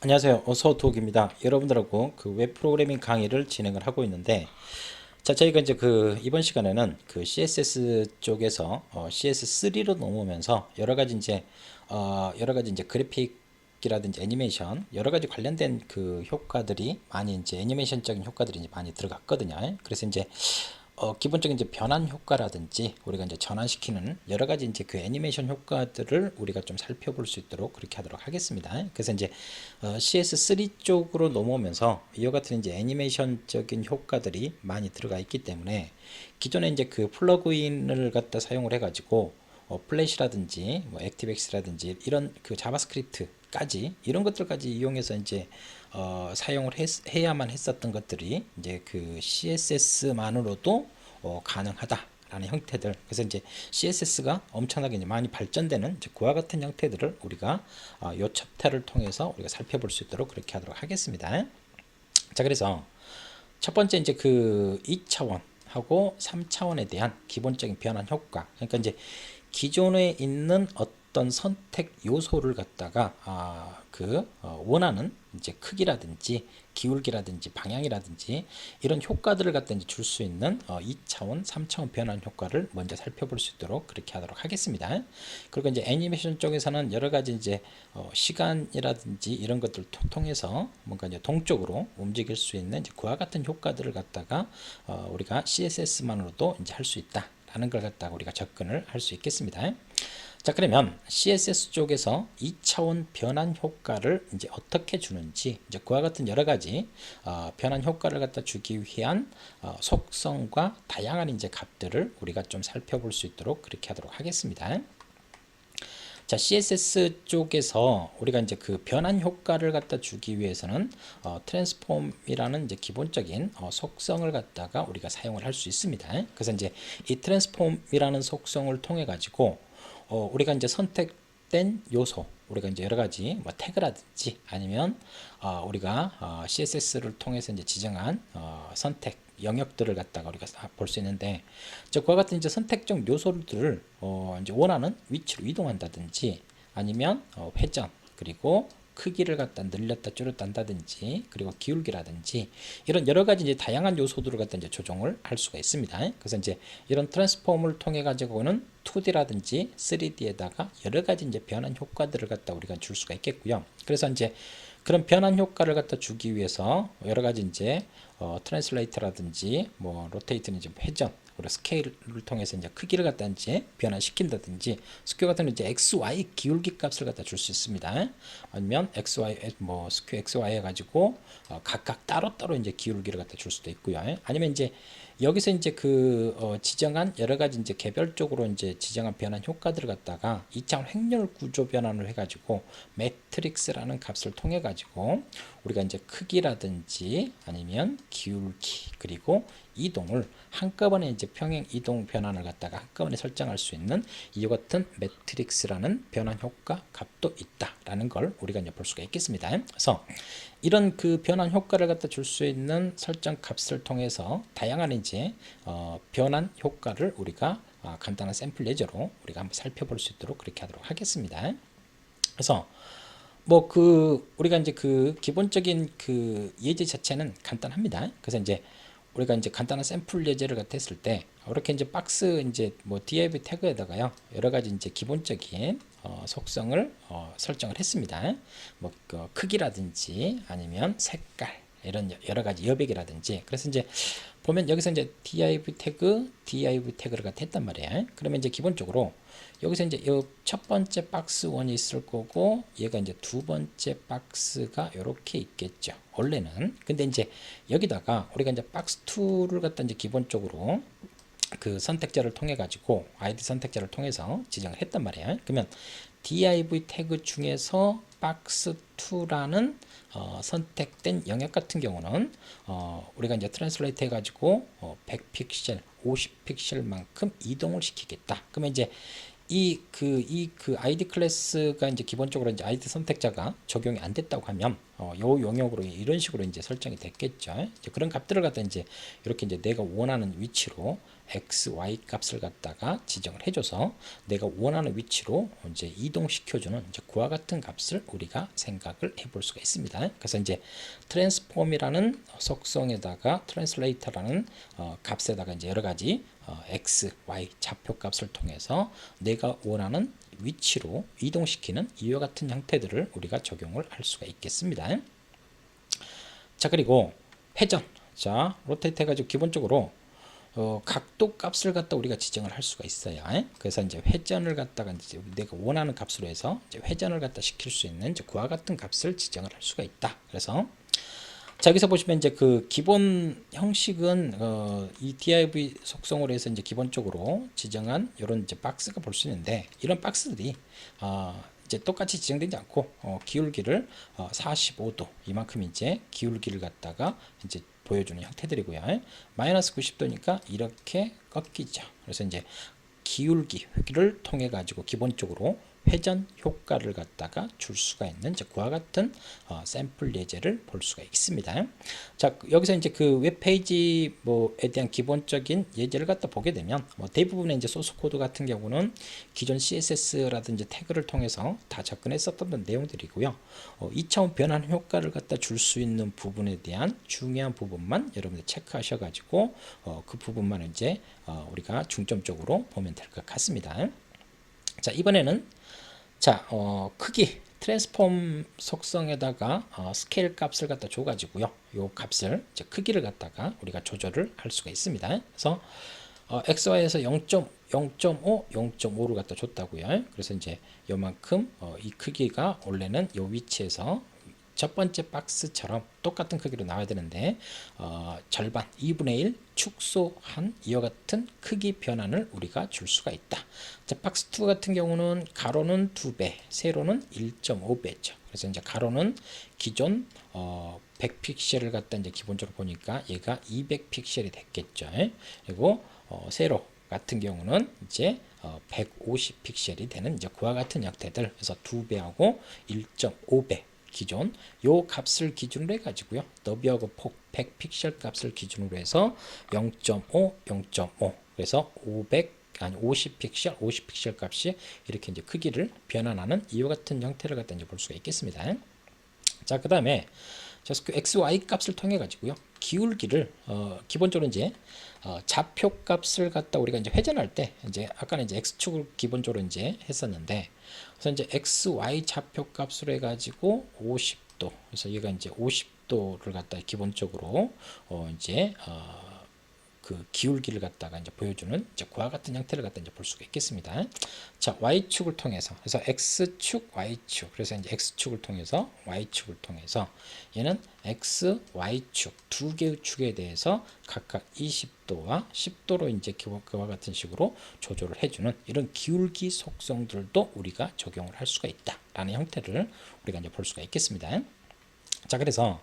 안녕하세요. 서도욱입니다. 여러분들하고 그 웹 프로그래밍 강의를 진행을 하고 있는데, 자, 저희가 이제 이번 시간에는 그 CSS 쪽에서 CS3로 넘어오면서 여러 가지 이제 그래픽이라든지 애니메이션 여러 가지 관련된 그 효과들이 많이 이제 애니메이션적인 효과들이 이제 많이 들어갔거든요. 그래서 이제 기본적인 이제 변환 효과라든지 우리가 이제 전환시키는 여러 가지 이제 그 애니메이션 효과들을 우리가 좀 살펴볼 수 있도록 그렇게 하도록 하겠습니다. 그래서 이제 CS3 쪽으로 넘어오면서 이와 같은 이제 애니메이션적인 효과들이 많이 들어가 있기 때문에 기존에 이제 그 플러그인을 갖다 사용을 해가지고 플래시라든지 뭐 액티브엑스라든지 이런 그 자바스크립트까지 이런 것들까지 이용해서 이제 사용을 해야만 했었던 것들이 이제 그 CSS만으로도 가능하다라는 형태들. 그래서 이제 CSS가 엄청나게 이제 많이 발전되는 이제 그와 같은 형태들을 우리가 요 챕터를 통해서 우리가 살펴볼 수 있도록 그렇게 하도록 하겠습니다. 자, 그래서 첫 번째 이제 그 2차원 하고 3차원에 대한 기본적인 변환 효과. 그러니까 이제 기존에 있는 어떤 선택 요소를 갖다가 원하는 이제 크기라든지 기울기라든지 방향이라든지 이런 효과들을 갖다 이제 줄 수 있는 2차원, 3차원 변환 효과를 먼저 살펴볼 수 있도록 그렇게 하도록 하겠습니다. 그리고 이제 애니메이션 쪽에서는 여러 가지 이제 시간이라든지 이런 것들을 통해서 뭔가 이제 동적으로 움직일 수 있는 이제 그와 같은 효과들을 갖다가 우리가 CSS만으로도 이제 할 수 있다. 라는 걸 갖다가 우리가 접근을 할 수 있겠습니다. 자, 그러면 CSS 쪽에서 2차원 변환 효과를 이제 어떻게 주는지 이제 그와 같은 여러 가지 변환 효과를 갖다 주기 위한 속성과 다양한 이제 값들을 우리가 좀 살펴볼 수 있도록 그렇게 하도록 하겠습니다. 자, CSS 쪽에서 우리가 이제 그 변환 효과를 갖다 주기 위해서는 트랜스폼이라는 이제 기본적인 속성을 갖다가 우리가 사용을 할 수 있습니다. 그래서 이제 이 트랜스폼이라는 속성을 통해 가지고 우리가 이제 선택된 요소, 우리가 이제 여러 가지 뭐 태그라든지 아니면 우리가 CSS를 통해서 이제 지정한 선택 영역들을 갖다가 우리가 볼 수 있는데, 그와 같은 이제 선택적 요소들을 이제 원하는 위치로 이동한다든지 아니면 회전 그리고 크기를 갖다 늘렸다 줄였다 한다든지 그리고 기울기라든지 이런 여러 가지 이제 다양한 요소들을 갖다 이제 조정을 할 수가 있습니다. 그래서 이제 이런 트랜스폼을 통해 가지고는 2D라든지 3D에다가 여러 가지 이제 변환 효과들을 갖다 우리가 줄 수가 있겠고요. 그래서 이제 그런 변환 효과를 갖다 주기 위해서 여러 가지 이제 트랜슬레이터라든지 뭐 로테이트는 이제 회전 그리고 스케일을 통해서 이제 크기를 갖다 이제 변화시킨다든지 스퀘어 같은 이제 x, y 기울기 값을 갖다 줄 수 있습니다. 아니면 x, y 뭐 스퀘어 x, y 해가지고 각각 따로따로 이제 기울기를 갖다 줄 수도 있고요. 아니면 이제 여기서 이제 지정한 여러 가지 이제 개별적으로 이제 지정한 변환 효과들을 갖다가 2차원 횡렬 구조 변환을 해가지고 매트릭스라는 값을 통해 가지고 우리가 이제 크기라든지 아니면 기울기 그리고 이동을 한꺼번에 이제 평행 이동 변환을 갖다가 한꺼번에 설정할 수 있는 이와 같은 매트릭스라는 변환 효과 값도 있다라는 걸 우리가 이제 볼 수가 있겠습니다. 그래서 이런 그 변환 효과를 갖다 줄 수 있는 설정 값을 통해서 다양한 이제 변환 효과를 우리가 간단한 샘플 예제로 우리가 한번 살펴볼 수 있도록 그렇게 하도록 하겠습니다. 그래서 뭐 우리가 이제 그 기본적인 그 예제 자체는 간단합니다. 그래서 이제 우리가 이제 간단한 샘플 예제를 갖다 했을 때 이렇게 이제 박스 이제 뭐 div 태그에다가요 여러 가지 이제 기본적인 속성을 설정을 했습니다. 뭐 크기라든지 아니면 색깔 이런 여러 가지 여백이라든지. 그래서 이제 보면 여기서 이제 div 태그를 갖다 했단 말이에요. 그러면 이제 기본적으로 여기서 이제 첫 번째 박스 1이 있을 거고 얘가 이제 두 번째 박스가 이렇게 있겠죠. 원래는. 근데 이제 여기다가 우리가 이제 박스 2를 갖다 이제 기본적으로 그 선택자를 통해 가지고 id 선택자를 통해서 지정을 했단 말이에요. 그러면 div 태그 중에서 박스2라는 선택된 영역 같은 경우는 우리가 이제 트랜슬레이트 해가지고 100픽셀, 50픽셀만큼 이동을 시키겠다. 그러면 이제 그 ID 클래스가 이제 기본적으로 이제 ID 선택자가 적용이 안 됐다고 하면 요 영역으로 이런 식으로 이제 설정이 됐겠죠. 이제 그런 값들을 갖다 이제 이렇게 이제 내가 원하는 위치로 x, y 값을 갖다가 지정을 해줘서 내가 원하는 위치로 이제 이동시켜주는 이제 그와 같은 값을 우리가 생각을 해볼 수가 있습니다. 그래서 이제 트랜스폼이라는 속성에다가 트랜슬레이터라는 값에다가 이제 여러 가지 x, y 좌표 값을 통해서 내가 원하는 위치로 이동시키는 이와 같은 형태들을 우리가 적용을 할 수가 있겠습니다. 자, 그리고 회전. 자, 로테이트 해가지고 기본적으로 각도 값을 갖다 우리가 지정을 할 수가 있어요. 그래서 이제 회전을 갖다가 이제 내가 원하는 값으로 해서 이제 회전을 갖다 시킬 수 있는 이제 그와 같은 값을 지정을 할 수가 있다. 그래서 자, 여기서 보시면 이제 그 기본 형식은 이 div 속성으로 해서 이제 기본적으로 지정한 이런 이제 박스가 볼 수 있는데, 이런 박스들이 이제 똑같이 지정되지 않고 기울기를 45도 이만큼 이제 기울기를 갖다가 이제 보여주는 형태들이고요. 마이너스 90도니까 이렇게 꺾이죠. 그래서 이제 기울기를 통해 가지고 기본적으로 회전 효과를 갖다가 줄 수가 있는 그와 같은 샘플 예제를 볼 수가 있습니다. 자, 여기서 이제 그 웹페이지 뭐에 대한 기본적인 예제를 갖다 보게 되면 대부분의 이제 소스 코드 같은 경우는 기존 CSS라든지 태그를 통해서 다 접근했었던 내용들이고요. 2차원 변환 효과를 갖다 줄 수 있는 부분에 대한 중요한 부분만 여러분들 체크하셔가지고 그 부분만 이제 우리가 중점적으로 보면 될 것 같습니다. 자, 이번에는 자, 크기 트랜스폼 속성에다가 스케일 값을 갖다 줘가지고요. 요 값을 이제 크기를 갖다가 우리가 조절을 할 수가 있습니다. 그래서 XY에서 0.5, 0.5를 갖다 줬다고요. 그래서 이제 요만큼 이 크기가 원래는 요 위치에서 첫 번째 박스처럼 똑같은 크기로 나와야 되는데 절반 2분의 1 축소한 이와 같은 크기 변환을 우리가 줄 수가 있다. 자, 박스 2 같은 경우는 가로는 2배, 세로는 1.5배죠. 그래서 이제 가로는 기존 100픽셀을 갖다 이제 기본적으로 보니까 얘가 200픽셀이 됐겠죠. 그리고 세로 같은 경우는 이제 150픽셀이 되는 이제 그와 같은 형태들. 그래서 2배하고 1.5배 기존 요 값을 기준으로 해가지고요. 너비하고 폭 100픽셀 값을 기준으로 해서 0.5, 0.5 그래서 50픽셀, 50픽셀 값이 이렇게 이제 크기를 변환하는 이와 같은 형태를 갖다 이제 볼 수가 있겠습니다. 자, 그 다음에 그 x, y 값을 통해 가지고요. 기울기를 기본적으로 이제 좌표 값을 갖다 우리가 이제 회전할 때 이제 아까는 이제 x축을 기본적으로 이제 했었는데, 그래서 이제 x, y 좌표 값으로 해가지고 50도, 그래서 얘가 이제 50도를 갖다 기본적으로 이제 그 기울기를 갖다가 이제 보여주는 이제 그와 같은 형태를 갖다 이제 볼 수가 있겠습니다. 자, y축을 통해서 그래서 x축, y축, 그래서 이제 x축을 통해서 y축을 통해서 얘는 x, y축 두 개의 축에 대해서 각각 20도와 10도로 이제 그와 같은 식으로 조절을 해주는 이런 기울기 속성들도 우리가 적용을 할 수가 있다라는 형태를 우리가 이제 볼 수가 있겠습니다. 자, 그래서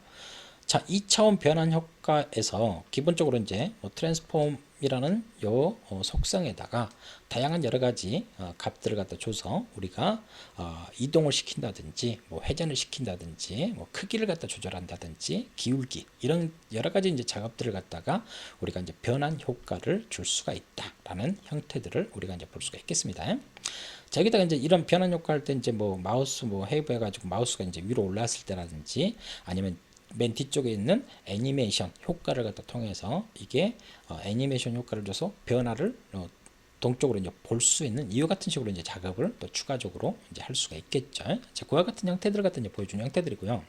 자, 2차원 변환 효과에서 기본적으로 이제 트랜스폼이라는 요 속성에다가 다양한 여러 가지 값들을 갖다 줘서 우리가 이동을 시킨다든지 뭐 회전을 시킨다든지 뭐 크기를 갖다 조절한다든지 기울기 이런 여러 가지 이제 작업들을 갖다가 우리가 이제 변환 효과를 줄 수가 있다라는 형태들을 우리가 이제 볼 수가 있겠습니다. 자, 여기다가 이제 이런 변환 효과 할 때 이제 뭐 마우스 뭐 헤이브 해가지고 마우스가 이제 위로 올라왔을 때라든지 아니면 맨 뒤쪽에 있는 애니메이션 효과를 갖다 통해서 이게 애니메이션 효과를 줘서 변화를 동쪽으로 이제 볼 수 있는 이와 같은 식으로 이제 작업을 또 추가적으로 이제 할 수가 있겠죠. 자, 그와 같은 형태들을 갖다 이제 보여주는 형태들이고요.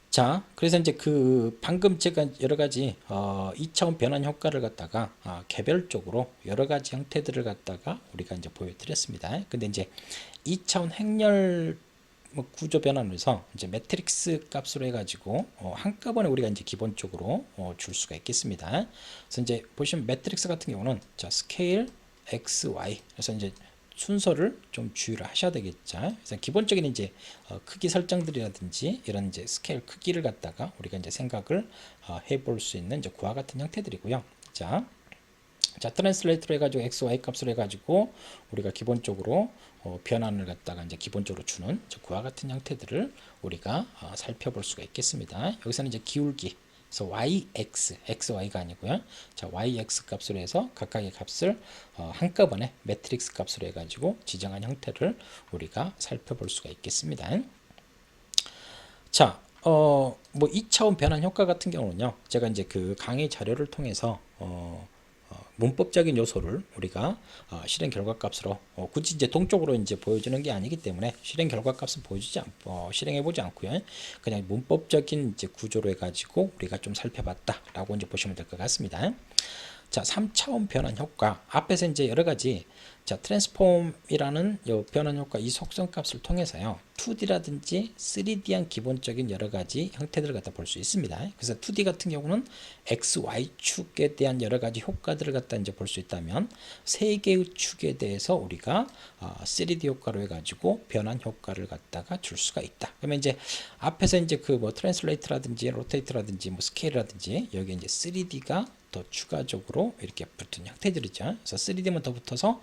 자, 그래서 이제 그 방금 제가 여러 가지 2차원 변환 효과를 갖다가 개별적으로 여러 가지 형태들을 갖다가 우리가 이제 보여드렸습니다. 근데 이제 2차원 행렬 구조 변환을 해서 이제 매트릭스 값으로 해가지고 한꺼번에 우리가 이제 기본적으로 줄 수가 있겠습니다. 그래서 이제 보시면 매트릭스 같은 경우는 자, 스케일 x, y 그래서 이제 순서를 좀 주의를 하셔야 되겠죠. 그래서 기본적인 이제 크기 설정들이라든지 이런 이제 스케일 크기를 갖다가 우리가 이제 생각을 해볼 수 있는 이제 그와 같은 형태들이고요. 자, 트랜슬레이트로 해가지고 x, y 값을 해가지고 우리가 기본적으로 변환을 갖다가 이제 기본적으로 주는 그와 같은 형태들을 우리가 살펴볼 수가 있겠습니다. 여기서는 이제 기울기 그래서 yx, xy가 아니고요. 자, yx 값으로 해서 각각의 값을 한꺼번에 매트릭스 값으로 해가지고 지정한 형태를 우리가 살펴볼 수가 있겠습니다. 자, 뭐 2차원 변환 효과 같은 경우는요, 제가 이제 그 강의 자료를 통해서 문법적인 요소를 우리가 실행 결과값으로 굳이 이제 동적으로 이제 보여주는 게 아니기 때문에 실행 결과값은 실행해 보지 않고요, 그냥 문법적인 이제 구조로 해가지고 우리가 좀 살펴봤다라고 이제 보시면 될 것 같습니다. 자, 3차원 변환 효과 앞에서 이제 여러 가지 자, 트랜스폼이라는 요 변환 효과 이 속성 값을 통해서요 2D라든지 3D한 기본적인 여러 가지 형태들을 갖다 볼 수 있습니다. 그래서 2D 같은 경우는 X, Y 축에 대한 여러 가지 효과들을 갖다 이제 볼 수 있다면 세 개의 축에 대해서 우리가 3D 효과로 해가지고 변환 효과를 갖다가 줄 수가 있다. 그러면 이제 앞에서 이제 그 뭐 트랜슬레이트라든지 로테이트라든지 뭐 스케일이라든지 여기 이제 3D가 더 추가적으로 이렇게 붙은 형태들이죠. 그래서 3D만 더 붙어서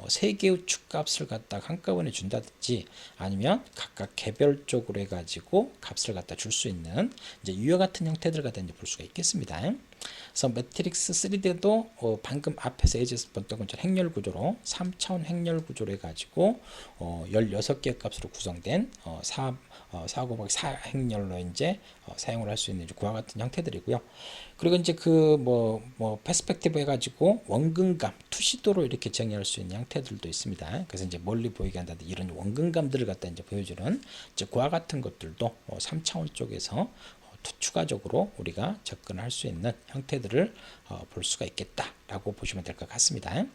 세 개의 축값을 갖다 한꺼번에 준다든지 아니면 각각 개별적으로 해가지고 값을 갖다 줄 수 있는 이제 유효 같은 형태들 갖다 이제 볼 수가 있겠습니다. 그래서 매트릭스 3D도 방금 앞에서 예제에서 봤던 것처럼 행렬 구조로 3차원 행렬 구조로 해가지고 16개의 값으로 구성된 4 곱하기 4 행렬로 이제 사용을 할 수 있는 그와 같은 형태들이고요. 그리고 이제 그 뭐 퍼스펙티브 해가지고 원근감 투시도로 이렇게 정의할 수 있는 형태들도 있습니다. 그래서 이제 멀리 보이게 한다든지 이런 원근감들을 갖다 이제 보여주는 이제 그와 같은 것들도 3차원 쪽에서 추가적으로 우리가 접근할 수 있는 형태들을 볼 수가 있겠다라고 보시면 될 것 같습니다.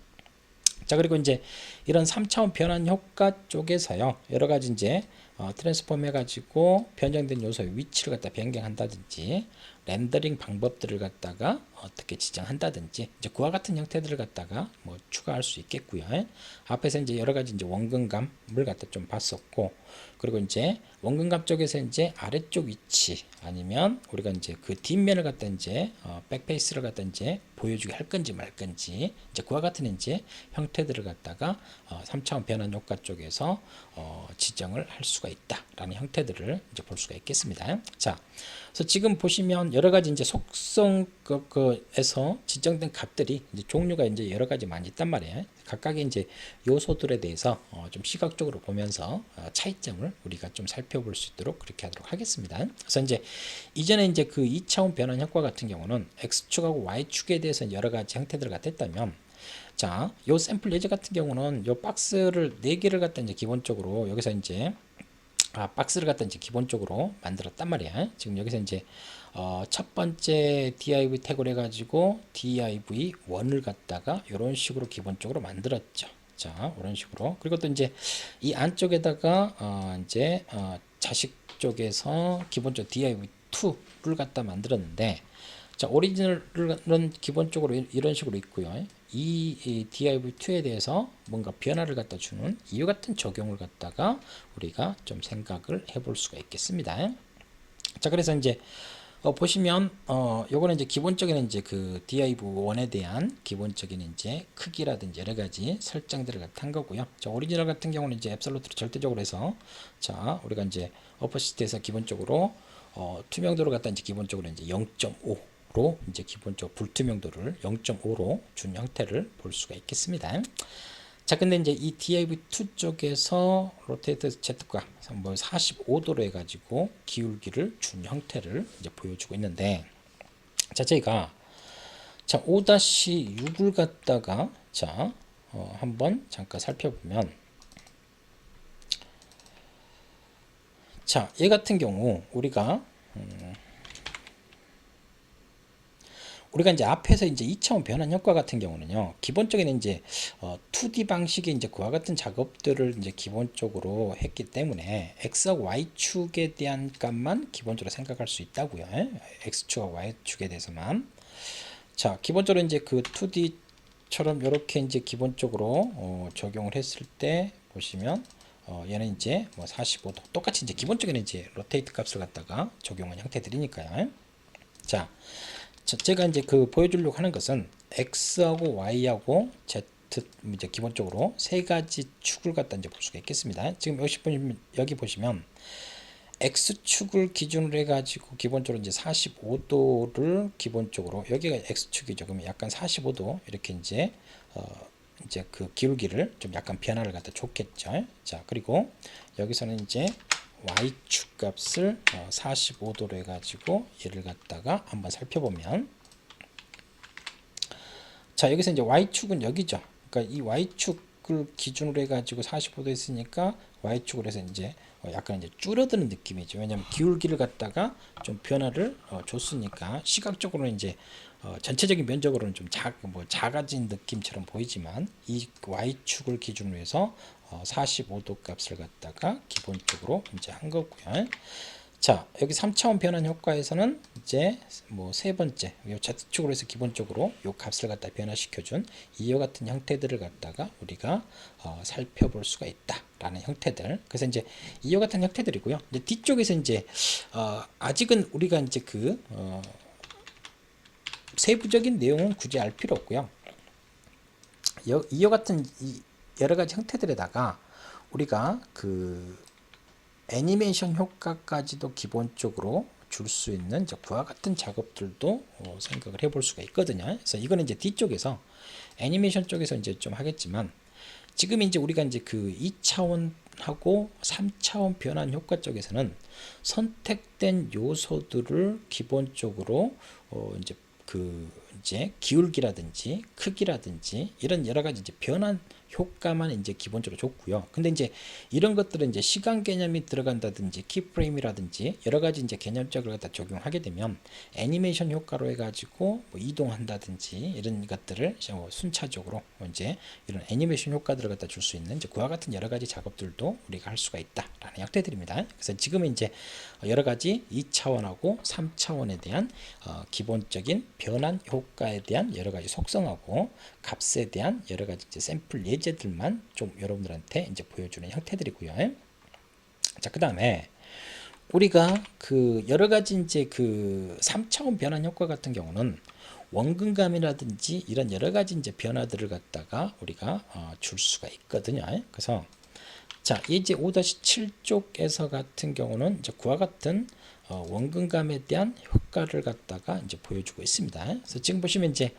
자, 그리고 이제 이런 3차원 변환 효과 쪽에서요 여러 가지 이제 트랜스폼 해가지고 변경된 요소의 위치를 갖다 변경한다든지 렌더링 방법들을 갖다가 어떻게 지정한다든지 이제 그와 같은 형태들을 갖다가 뭐 추가할 수 있겠고요. 앞에서 이제 여러 가지 이제 원근감을 갖다 좀 봤었고, 그리고 이제 원근감 쪽에서 이제 아래쪽 위치 아니면 우리가 이제 그 뒷면을 갖다 이제 백페이스를 갖다 이제 보여주게 할 건지 말 건지 이제 그와 같은 이제 형태들을 갖다가 3차원 변환 효과 쪽에서 지정을 할 수가 있다라는 형태들을 이제 볼 수가 있겠습니다. 자, 그래서 지금 보시면 여러 가지 이제 속성에서 지정된 값들이 이제 종류가 이제 여러 가지 많이 있단 말이에요. 각각의 이제 요소들에 대해서 좀 시각적으로 보면서 차이점을 우리가 좀 살펴볼 수 있도록 그렇게 하도록 하겠습니다. 그래서 이제 이전에 이제 그 2차원 변환 효과 같은 경우는 X축하고 Y축에 대해서 여러 가지 형태들을 갖다 했다면, 자, 요 샘플 예제 같은 경우는 요 박스를 4개를 갖다 이제 기본적으로 여기서 이제 박스를 갖다 이제 기본적으로 만들었단 말이야. 지금 여기서 이제 첫 번째 div 태그를 해가지고 div1을 갖다가 이런 식으로 기본적으로 만들었죠. 자, 이런 식으로. 그리고 또 이제 이 안쪽에다가 이제 자식 쪽에서 기본적으로 div2를 갖다 만들었는데, 자, 오리지널은 기본적으로 이런 식으로 있고요. 이 div2에 대해서 뭔가 변화를 갖다 주는 이와 같은 적용을 갖다가 우리가 좀 생각을 해볼 수가 있겠습니다. 자, 그래서 이제 보시면 요거는 이제 기본적인 이제 그 div1에 대한 기본적인 이제 크기라든지 여러 가지 설정들을 갖다 한 거고요. 자, 오리지널 같은 경우는 이제 앱솔루트로 절대적으로 해서, 자, 우리가 이제 어퍼시티에서 기본적으로 투명도를 갖다 이제 기본적으로 이제 0.5 로 이제 기본적으로 불투명도를 0.5로 준 형태를 볼 수가 있겠습니다. 자, 근데 이제 이 div2 쪽에서 로테이트 Z값 뭐 45도로 해가지고 기울기를 준 형태를 이제 보여주고 있는데, 자, 저희가 자 5-6을 갖다가 자 한번 잠깐 살펴보면, 자, 얘 같은 경우 우리가 이제 앞에서 이제 2차원 변환 효과 같은 경우는요, 기본적인 이제 2D 방식의 이제 그와 같은 작업들을 이제 기본적으로 했기 때문에 X하고 Y축에 대한 값만 기본적으로 생각할 수 있다고요. X축하고 Y축에 대해서만. 자, 기본적으로 이제 그 2D처럼 이렇게 이제 기본적으로 적용을 했을 때 보시면 얘는 이제 뭐 45도 똑같이 이제 기본적인 이제 로테이트 값을 갖다가 적용한 형태들이니까요. 자, 제가 이제 그 보여주려고 하는 것은 X하고 Y하고 Z 이제 기본적으로 세 가지 축을 갖다 이제 볼 수가 있겠습니다. 지금 여기 보시면 X축을 기준으로 해가지고 기본적으로 이제 45도를 기본적으로 여기가 X축이죠. 그러면 약간 45도 이렇게 이제 그 기울기를 좀 약간 변화를 갖다 줬겠죠. 자, 그리고 여기서는 이제 Y축 값을 45도로 해가지고 얘를 갖다가 한번 살펴보면, 자, 여기서 이제 Y축은 여기죠. 그러니까 이 Y축을 기준으로 해가지고 45도 했으니까 Y축을 해서 이제 약간 이제 줄어드는 느낌이죠. 왜냐하면 기울기를 갖다가 좀 변화를 줬으니까 시각적으로는 이제 전체적인 면적으로는 좀 작아진 느낌처럼 보이지만 이 Y축을 기준으로 해서 45도 값을 갖다가 기본적으로 이제 한 거고요. 자, 여기 3차원 변환 효과에서는 이제 뭐 세 번째 요 Z축으로 해서 기본적으로 요 값을 갖다 변화시켜준 이와 같은 형태들을 갖다가 우리가 살펴볼 수가 있다라는 형태들. 그래서 이제 이와 같은 형태들이고요. 이제 뒤쪽에서 이제 아직은 우리가 이제 그 세부적인 내용은 굳이 알 필요 없고요. 이와 같은 여러 가지 형태들에다가 우리가 그 애니메이션 효과까지도 기본적으로 줄 수 있는 그와 같은 작업들도 생각을 해볼 수가 있거든요. 그래서 이거는 이제 뒤쪽에서 애니메이션 쪽에서 이제 좀 하겠지만, 지금 이제 우리가 이제 그 2차원하고 3차원 변환 효과 쪽에서는 선택된 요소들을 기본적으로 이제 기울기라든지 크기라든지 이런 여러 가지 이제 변환 효과만 이제 기본적으로 좋고요. 근데 이제 이런 것들은 이제 시간 개념이 들어간다든지 키프레임이라든지 여러 가지 이제 개념적을 갖다 적용하게 되면 애니메이션 효과로 해가지고 뭐 이동한다든지 이런 것들을 순차적으로 이제 이런 애니메이션 효과들을 갖다 줄 수 있는 이제 그와 같은 여러 가지 작업들도 우리가 할 수가 있다라는 형태들입니다. 그래서 지금은 이제 여러 가지 2차원하고 3차원에 대한 기본적인 변환 효과에 대한 여러 가지 속성하고 값에 대한 여러 가지 이제 샘플 예제들만 좀 여러분들한테 이제 보여주는 형태들이고요. 자, 그 다음에 우리가 그 여러 가지 이제 그 3차원 변환 효과 같은 경우는 원근감이라든지 이런 여러 가지 이제 변화들을 갖다가 우리가 줄 수가 있거든요. 그래서 자, 이제 5-7 쪽에서 같은 경우는 이제 그와 같은 원근감에 대한 효과를 갖다가 이제 보여주고 있습니다. 그래서 지금 보시면 이제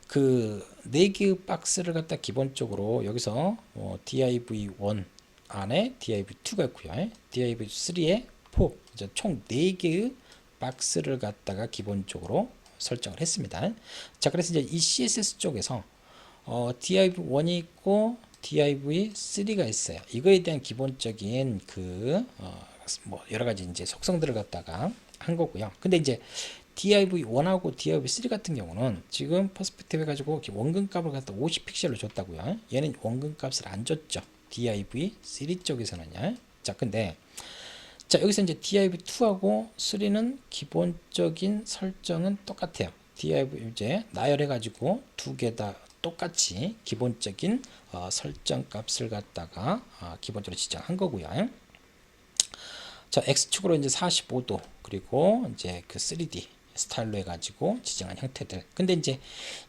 그 4개의 박스를 갖다 기본적으로 여기서 div1 안에 div2가 있고요. div3에 4, 이제 총 4개의 박스를 갖다가 기본적으로 설정을 했습니다. 자, 그래서 이제 이 CSS 쪽에서 div1이 있고 div3가 있어요. 이거에 대한 기본적인 뭐 여러 가지 이제 속성들을 갖다가 한 거고요. 근데 이제 div1하고 div3 같은 경우는 지금 퍼스펙티브 해가지고 원근값을 갖다 50픽셀로 줬다고요. 얘는 원근값을 안 줬죠. div3 쪽에서는요. 자, 근데 자, 여기서 이제 div2하고 3는 기본적인 설정은 똑같아요. div 이제 나열해가지고 두 개 다 똑같이 기본적인 설정 값을 갖다가 기본적으로 지정한 거고요. 자, X축으로 이제 45도 그리고 이제 그 3D 스타일로 해가지고 지정한 형태들. 근데 이제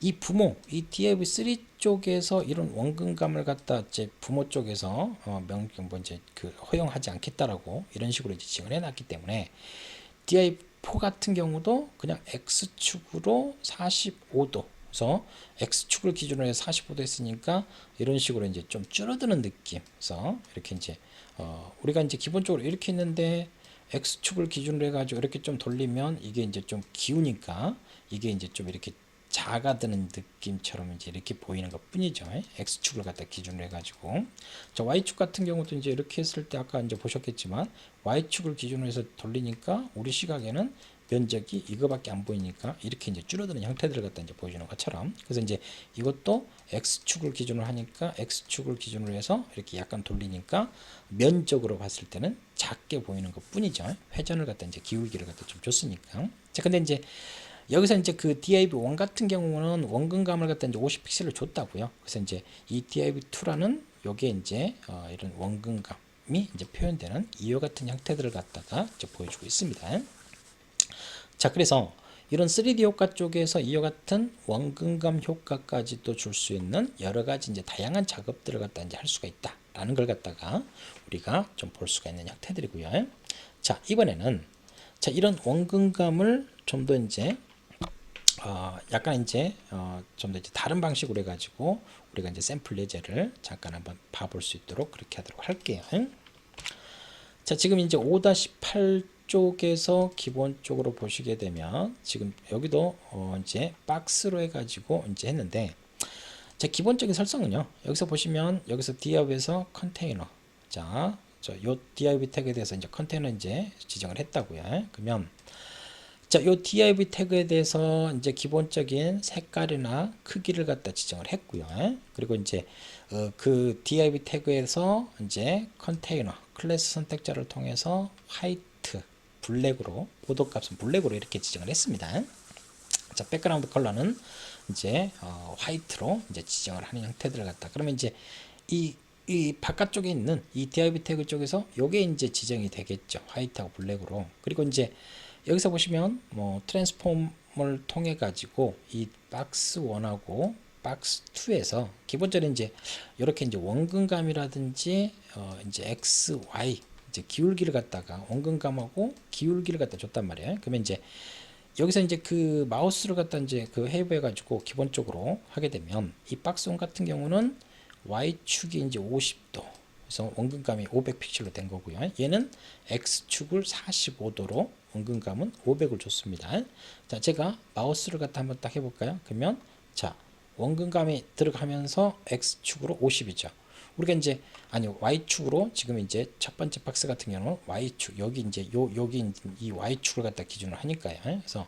이 div3 쪽에서 이런 원근감을 갖다 이제 부모 쪽에서 뭐 이제 그 허용하지 않겠다라고 이런 식으로 이제 지정을 해놨기 때문에 div4 같은 경우도 그냥 X축으로 45도. 그래서 X축을 기준으로 해서 45도 했으니까 이런 식으로 이제 좀 줄어드는 느낌. 그래서 이렇게 이제 우리가 이제 기본적으로 이렇게 있는데 X축을 기준으로 해가지고 이렇게 좀 돌리면 이게 이제 좀 기우니까 이게 이제 좀 이렇게 작아드는 느낌처럼 이제 이렇게 보이는 것 뿐이죠. X축을 갖다 기준으로 해가지고. 자, Y축 같은 경우도 이제 이렇게 했을 때 아까 이제 보셨겠지만 Y축을 기준으로 해서 돌리니까 우리 시각에는 면적이 이거밖에 안 보이니까 이렇게 이제 줄어드는 형태들을 갖다 이제 보여주는 것처럼. 그래서 이제 이것도 X축을 기준으로 하니까 X축을 기준으로 해서 이렇게 약간 돌리니까 면적으로 봤을 때는 작게 보이는 것 뿐이죠. 회전을 갖다 이제 기울기를 갖다 좀 줬으니까. 자, 근데 이제 여기서 이제 그 div1 같은 경우는 원근감을 갖다 이제 50픽셀을 줬다고요. 그래서 이제 이 div2라는 요게 이제 이런 원근감이 이제 표현되는 이와 같은 형태들을 갖다가 이제 보여주고 있습니다. 자, 그래서 이런 3D 효과 쪽에서 이와 같은 원근감 효과까지도 줄 수 있는 여러 가지 이제 다양한 작업들을 갖다 이제 할 수가 있다라는 걸 갖다가 우리가 좀 볼 수가 있는 형태들이고요. 자, 이번에는 자, 이런 원근감을 좀 더 이제 약간 이제 좀 더 이제 다른 방식으로 해가지고 우리가 이제 샘플 예제를 잠깐 한번 봐볼 수 있도록 그렇게 하도록 할게요. 자, 지금 이제 5-8 쪽에서 기본적으로 보시게 되면 지금 여기도 이제 박스로 해가지고 이제 했는데, 자, 기본적인 설정은요. 여기서 보시면 여기서 div에서 컨테이너, 자, 요 div 태그에 대해서 이제 컨테이너 이제 지정을 했다고요. 그러면 자, 요 div 태그에 대해서 이제 기본적인 색깔이나 크기를 갖다 지정을 했고요. 그리고 이제 그 div 태그에서 이제 컨테이너 클래스 선택자를 통해서 화이트, 블랙으로 보도값은 블랙으로 이렇게 지정을 했습니다. 자, 백그라운드 컬러는 이제 화이트로 이제 지정을 하는 형태들을 갖다. 그러면 이제 이 바깥쪽에 있는 이 div 태그 쪽에서 요게 이제 지정이 되겠죠. 화이트하고 블랙으로. 그리고 이제 여기서 보시면 뭐 트랜스폼을 통해 가지고 이 박스 1하고 박스 2에서 기본적으로 이제 이렇게 이제 원근감이라든지 이제 x, y 이제 기울기를 갖다가 원근감하고 기울기를 갖다 줬단 말이에요. 그러면 이제 여기서 이제 그 마우스를 갖다 이제 그 해부해 가지고 기본적으로 하게 되면 이 박스 1 같은 경우는 y축이 이제 50도, 그래서 원근감이 500 픽셀로 된 거고요. 얘는 x축을 45도로 원근감은 500을 줬습니다. 자, 제가 마우스를 갖다 한번 딱 해볼까요? 그러면 자, 원근감이 들어가면서 x축으로 50이죠. 우리가 이제 아니 y축으로 지금 이제 첫 번째 박스 같은 경우는 y축, 여기 이제 여기 이 y축을 갖다 기준으로 하니까요. 그래서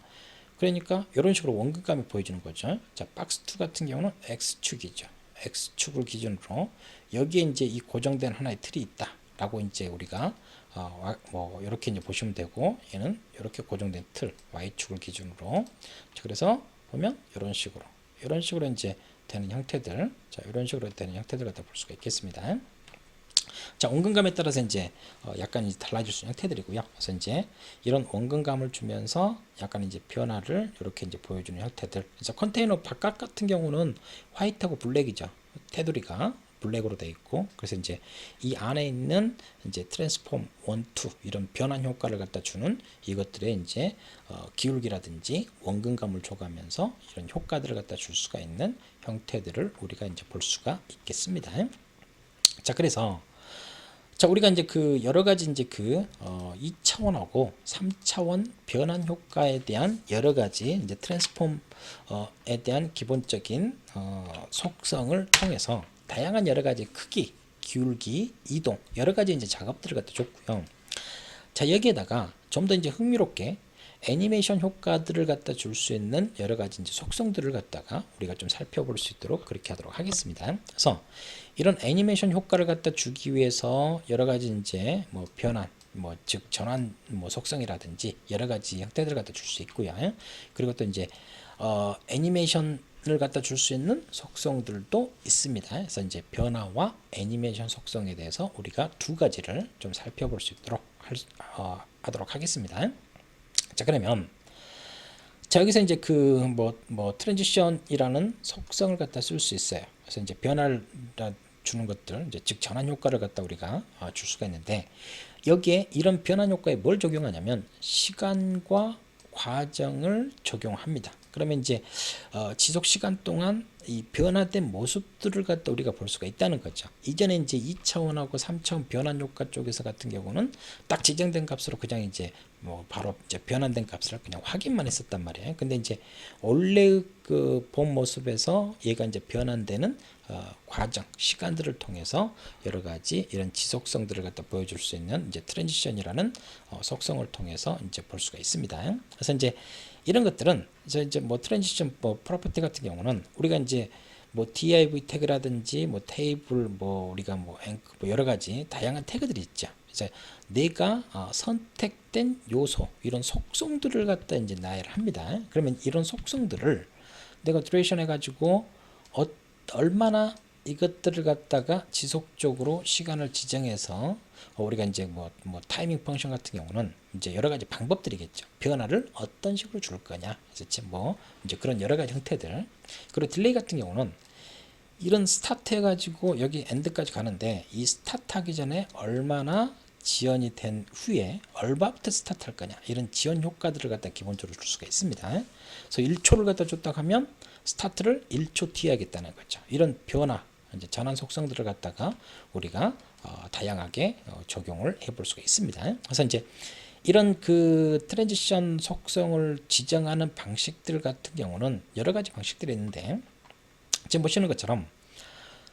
그러니까 이런 식으로 원근감이 보여주는 거죠. 자, 박스 2 같은 경우는 x축이죠. x축을 기준으로 여기에 이제 이 고정된 하나의 틀이 있다라고 이제 우리가 뭐 이렇게 이제 보시면 되고, 얘는 이렇게 고정된 틀 y축을 기준으로. 자, 그래서 보면 이런 식으로 이제 되는 형태들, 자, 이런 식으로 되는 형태들 갖다 볼 수가 있겠습니다. 자, 원근감에 따라서 이제 약간 이제 달라질 수 있는 형태들이고요. 그래서 이제 이런 원근감을 주면서 약간 이제 변화를 이렇게 이제 보여주는 형태들. 그래서 컨테이너 바깥 같은 경우는 화이트하고 블랙이죠. 테두리가 블랙으로 되어 있고, 그래서 이제 이 안에 있는 이제 트랜스폼 1, 2 이런 변환 효과를 갖다 주는 이것들의 이제 기울기라든지 원근감을 줘가면서 이런 효과들을 갖다 줄 수가 있는 형태들을 우리가 이제 볼 수가 있겠습니다. 자, 그래서 자, 우리가 이제 그 여러 가지 이제 그 2차원하고 3차원 변환 효과에 대한 여러 가지 이제 트랜스폼에 대한 기본적인 속성을 통해서 다양한 여러 가지 크기, 기울기, 이동 여러 가지 이제 작업들을 갖다 줬고요. 자, 여기에다가 좀 더 이제 흥미롭게 애니메이션 효과들을 갖다 줄 수 있는 여러 가지 이제 속성들을 갖다가 우리가 좀 살펴볼 수 있도록 그렇게 하도록 하겠습니다. 그래서 이런 애니메이션 효과를 갖다 주기 위해서 여러 가지 이제 뭐 변환, 뭐 즉 전환 뭐 속성이라든지 여러 가지 형태들을 갖다 줄 수 있고요. 그리고 또 이제 애니메이션을 갖다 줄 수 있는 속성들도 있습니다. 그래서 이제 변화와 애니메이션 속성에 대해서 우리가 두 가지를 좀 살펴볼 수 있도록 하도록 하겠습니다. 자, 그러면 자, 여기서 이제 그 뭐 트랜지션이라는 속성을 갖다 쓸 수 있어요. 그래서 이제 변화를 주는 것들, 이제 즉 전환 효과를 갖다 우리가 줄 수가 있는데, 여기에 이런 변환 효과에 뭘 적용하냐면 시간과 과정을 적용합니다. 그러면 이제 지속 시간 동안 이 변화된 모습들을 갖다 우리가 볼 수가 있다는 거죠. 이전에 이제 2차원하고 3차원 변환 효과 쪽에서 같은 경우는 딱 지정된 값으로 그냥 이제 뭐 바로 이제 변환된 값을 그냥 확인만 했었단 말이에요. 근데 이제 원래 그 본 모습에서 얘가 이제 변환되는 과정, 시간들을 통해서 여러 가지 이런 지속성들을 갖다 보여줄 수 있는 이제 트랜지션이라는 속성을 통해서 이제 볼 수가 있습니다. 그래서 이제 이런 것들은 이제 뭐 트랜지션 뭐 프로퍼티 같은 경우는 우리가 이제 뭐 div 태그라든지 뭐 테이블 뭐 우리가 뭐 앵커 뭐 여러 가지 다양한 태그들이 있죠. 이제 내가 선택된 요소 이런 속성들을 갖다 이제 나열을 합니다. 그러면 이런 속성들을 내가 듀레이션 해가지고 얼마나 이것들을 갖다가 지속적으로 시간을 지정해서 우리가 이제 뭐 타이밍 펑션 같은 경우는 이제 여러 가지 방법들이겠죠. 변화를 어떤 식으로 줄 거냐. 그래서 뭐 이제 그런 여러 가지 형태들. 그리고 딜레이 같은 경우는 이런 스타트 해가지고 여기 엔드까지 가는데 이 스타트 하기 전에 얼마나 지연이 된 후에 얼마부터 스타트 할 거냐, 이런 지연 효과들을 갖다 기본적으로 줄 수가 있습니다. 그래서 1초를 갖다 줬다 하면 스타트를 1초 뒤에 하겠다는 거죠. 이런 변화, 이제 전환 속성들을 갖다가 우리가 다양하게 적용을 해볼 수가 있습니다. 그래서 이제 이런 그 트랜지션 속성을 지정하는 방식들 같은 경우는 여러 가지 방식들이 있는데, 지금 보시는 것처럼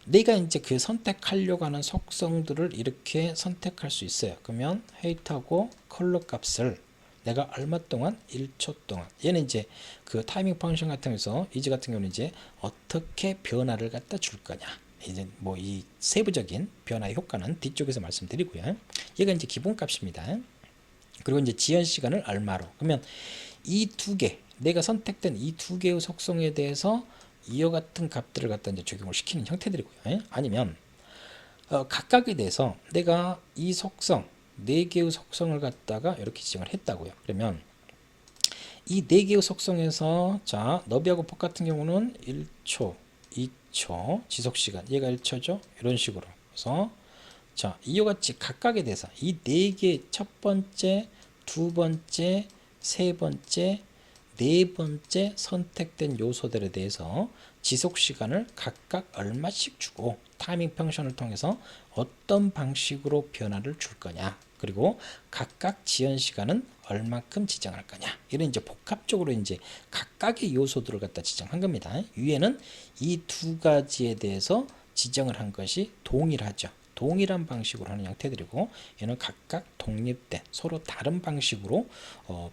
내가 이제 그 선택하려고 하는 속성들을 이렇게 선택할 수 있어요. 그러면 헤이트하고 컬러 값을 내가 얼마 동안, 1초 동안, 얘는 이제 그 타이밍 펑션 같은 경우에서 이제 같은 경우는 이제 어떻게 변화를 갖다 줄 거냐, 이제 뭐 이 세부적인 변화의 효과는 뒤쪽에서 말씀드리고요. 얘가 이제 기본 값입니다. 그리고 이제 지연 시간을 얼마로, 그러면 이 두 개, 내가 선택된 이 두 개의 속성에 대해서 이와 같은 값들을 갖다 이제 적용을 시키는 형태들이고요. 아니면 각각에 대해서 내가 이 속성, 네 개의 속성을 갖다가 이렇게 지정을 했다고요. 그러면 이 네 개의 속성에서 자, 너비하고 폭 같은 경우는 1초, 2초 지속 시간, 얘가 1초죠. 이런 식으로. 그래서 자, 이와 같이 각각에 대해서 이 네 개, 첫 번째, 두 번째, 세 번째, 네 번째 선택된 요소들에 대해서 지속 시간을 각각 얼마씩 주고 타이밍 펑션을 통해서 어떤 방식으로 변화를 줄 거냐, 그리고 각각 지연 시간은 얼만큼 지정할 거냐, 이런 이제 복합적으로 이제 각각의 요소들을 갖다 지정한 겁니다. 위에는 이 두 가지에 대해서 지정을 한 것이 동일하죠. 동일한 방식으로 하는 형태들이고, 얘는 각각 독립된 서로 다른 방식으로